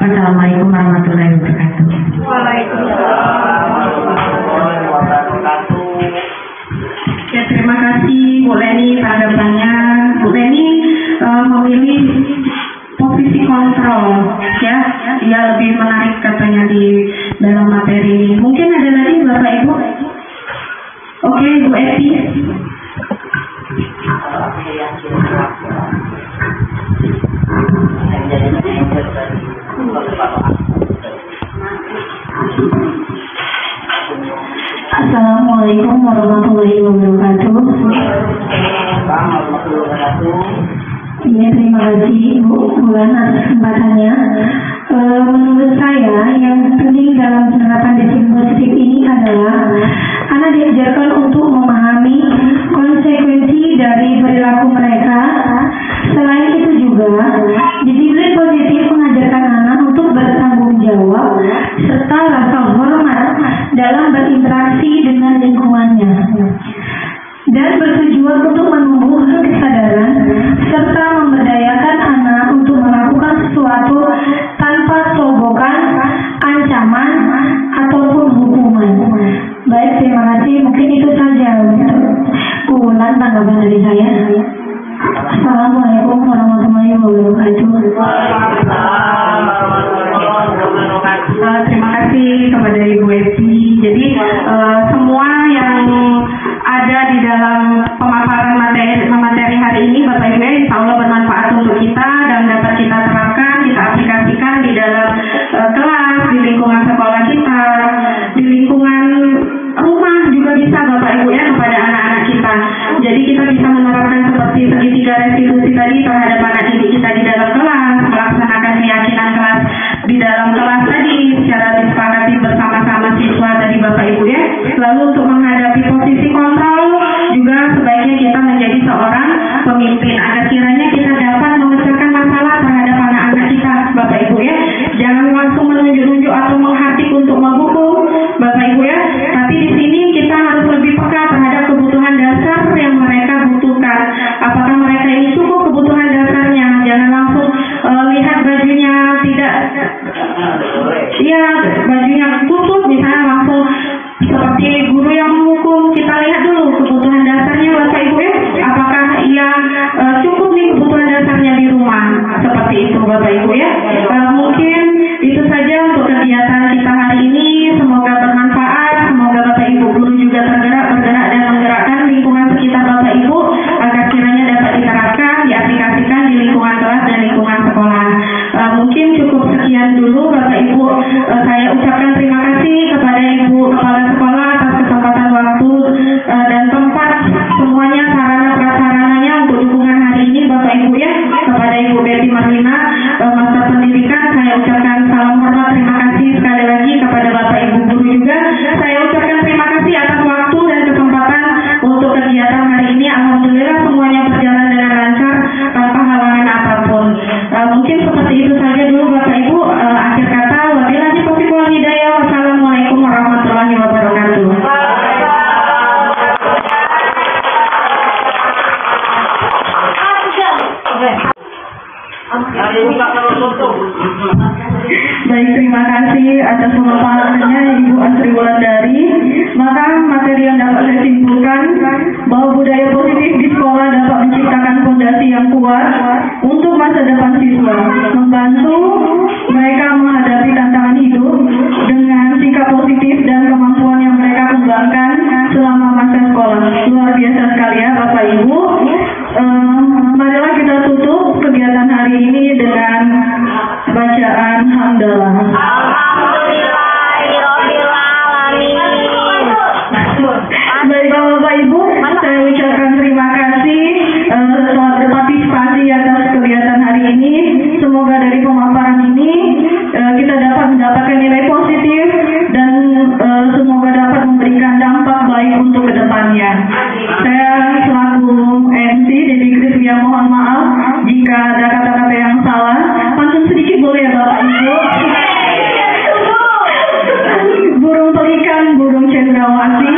Speaker 5: Wassalamualaikum warahmatullahi wabarakatuh.
Speaker 4: Ya, terima kasih Bu Leni tanggapannya. Bu Leni memilih posisi kontrol, ya, dia lebih menarik katanya di dalam materi. Mungkin ada lagi Bapak Ibu? Oke, Bu Evi.
Speaker 5: Assalamualaikum warahmatullahi wabarakatuh. Ya, terima kasih Bu Bulan atas kesempatannya. Menurut saya yang penting dalam penerapan disiplin positif ini adalah anak diajarkan untuk memahami konsekuensi dari perilaku mereka. Selain itu juga disiplin positif mengajarkan anak untuk bertanggung jawab serta rasa hormat dalam berinteraksi dengan lingkungannya dan bertujuan untuk menumbuhkan kesadaran serta memberdayakan anak untuk melakukan sesuatu tanpa sogokan, ancaman, ataupun hukuman. Baik, terima kasih. Mungkin itu saja untuk ulang tanggapan dari saya. Assalamualaikum warahmatullahi wabarakatuh.
Speaker 4: Terima kasih kepada Ibu Evi. Jadi semua yang ada di dalam pemaparan materi hari ini Bapak Ibu, insya Allah bermanfaat untuk kita dan dapat kita terapkan, kita aplikasikan di dalam kelas, di lingkungan sekolah kita, di lingkungan rumah juga bisa Bapak Ibu ya, kepada anak-anak kita. Jadi kita bisa menerapkan seperti segitiga restitusi tadi terhadap anak didik kita di dalam kelas, melaksanakan keyakinan kelas di dalam kelas tadi secara disepakati bersama-sama siswa tadi Bapak Ibu ya. Lalu untuk menghadapi posisi kontrol juga sebaiknya kita menjadi seorang pemimpin agar kiranya kita dapat memecahkan masalah terhadap anak-anak kita Bapak Ibu ya. Jangan langsung menunjuk-nunjuk atau menghatik untuk menghukum Bapak Ibu
Speaker 1: atas pemaparannya Ibu Asri Wulandari. Maka materi yang dapat saya simpulkan bahwa budaya positif di sekolah dapat menciptakan fondasi yang kuat untuk masa depan siswa, membantu mereka menghadapi tantangan hidup dengan sikap positif dan kemampuan yang mereka kembangkan selama masa sekolah. Luar biasa sekali ya Bapak Ibu. Marilah kita tutup kegiatan hari ini dengan bacaan hamdalah. Baiklah Bapak Ibu, saya ucapkan terima kasih telah berpartisipasi atas kegiatan hari ini. Semoga dari pemaparan ini kita dapat mendapatkan nilai positif dan semoga dapat memberikan dampak baik untuk kedepannya. Saya selaku MC Dedi Kristia mohon maaf jika ada kata-kata yang salah. Pantun sedikit boleh ya Bapak Ibu? Burung pelikan, burung cendrawasih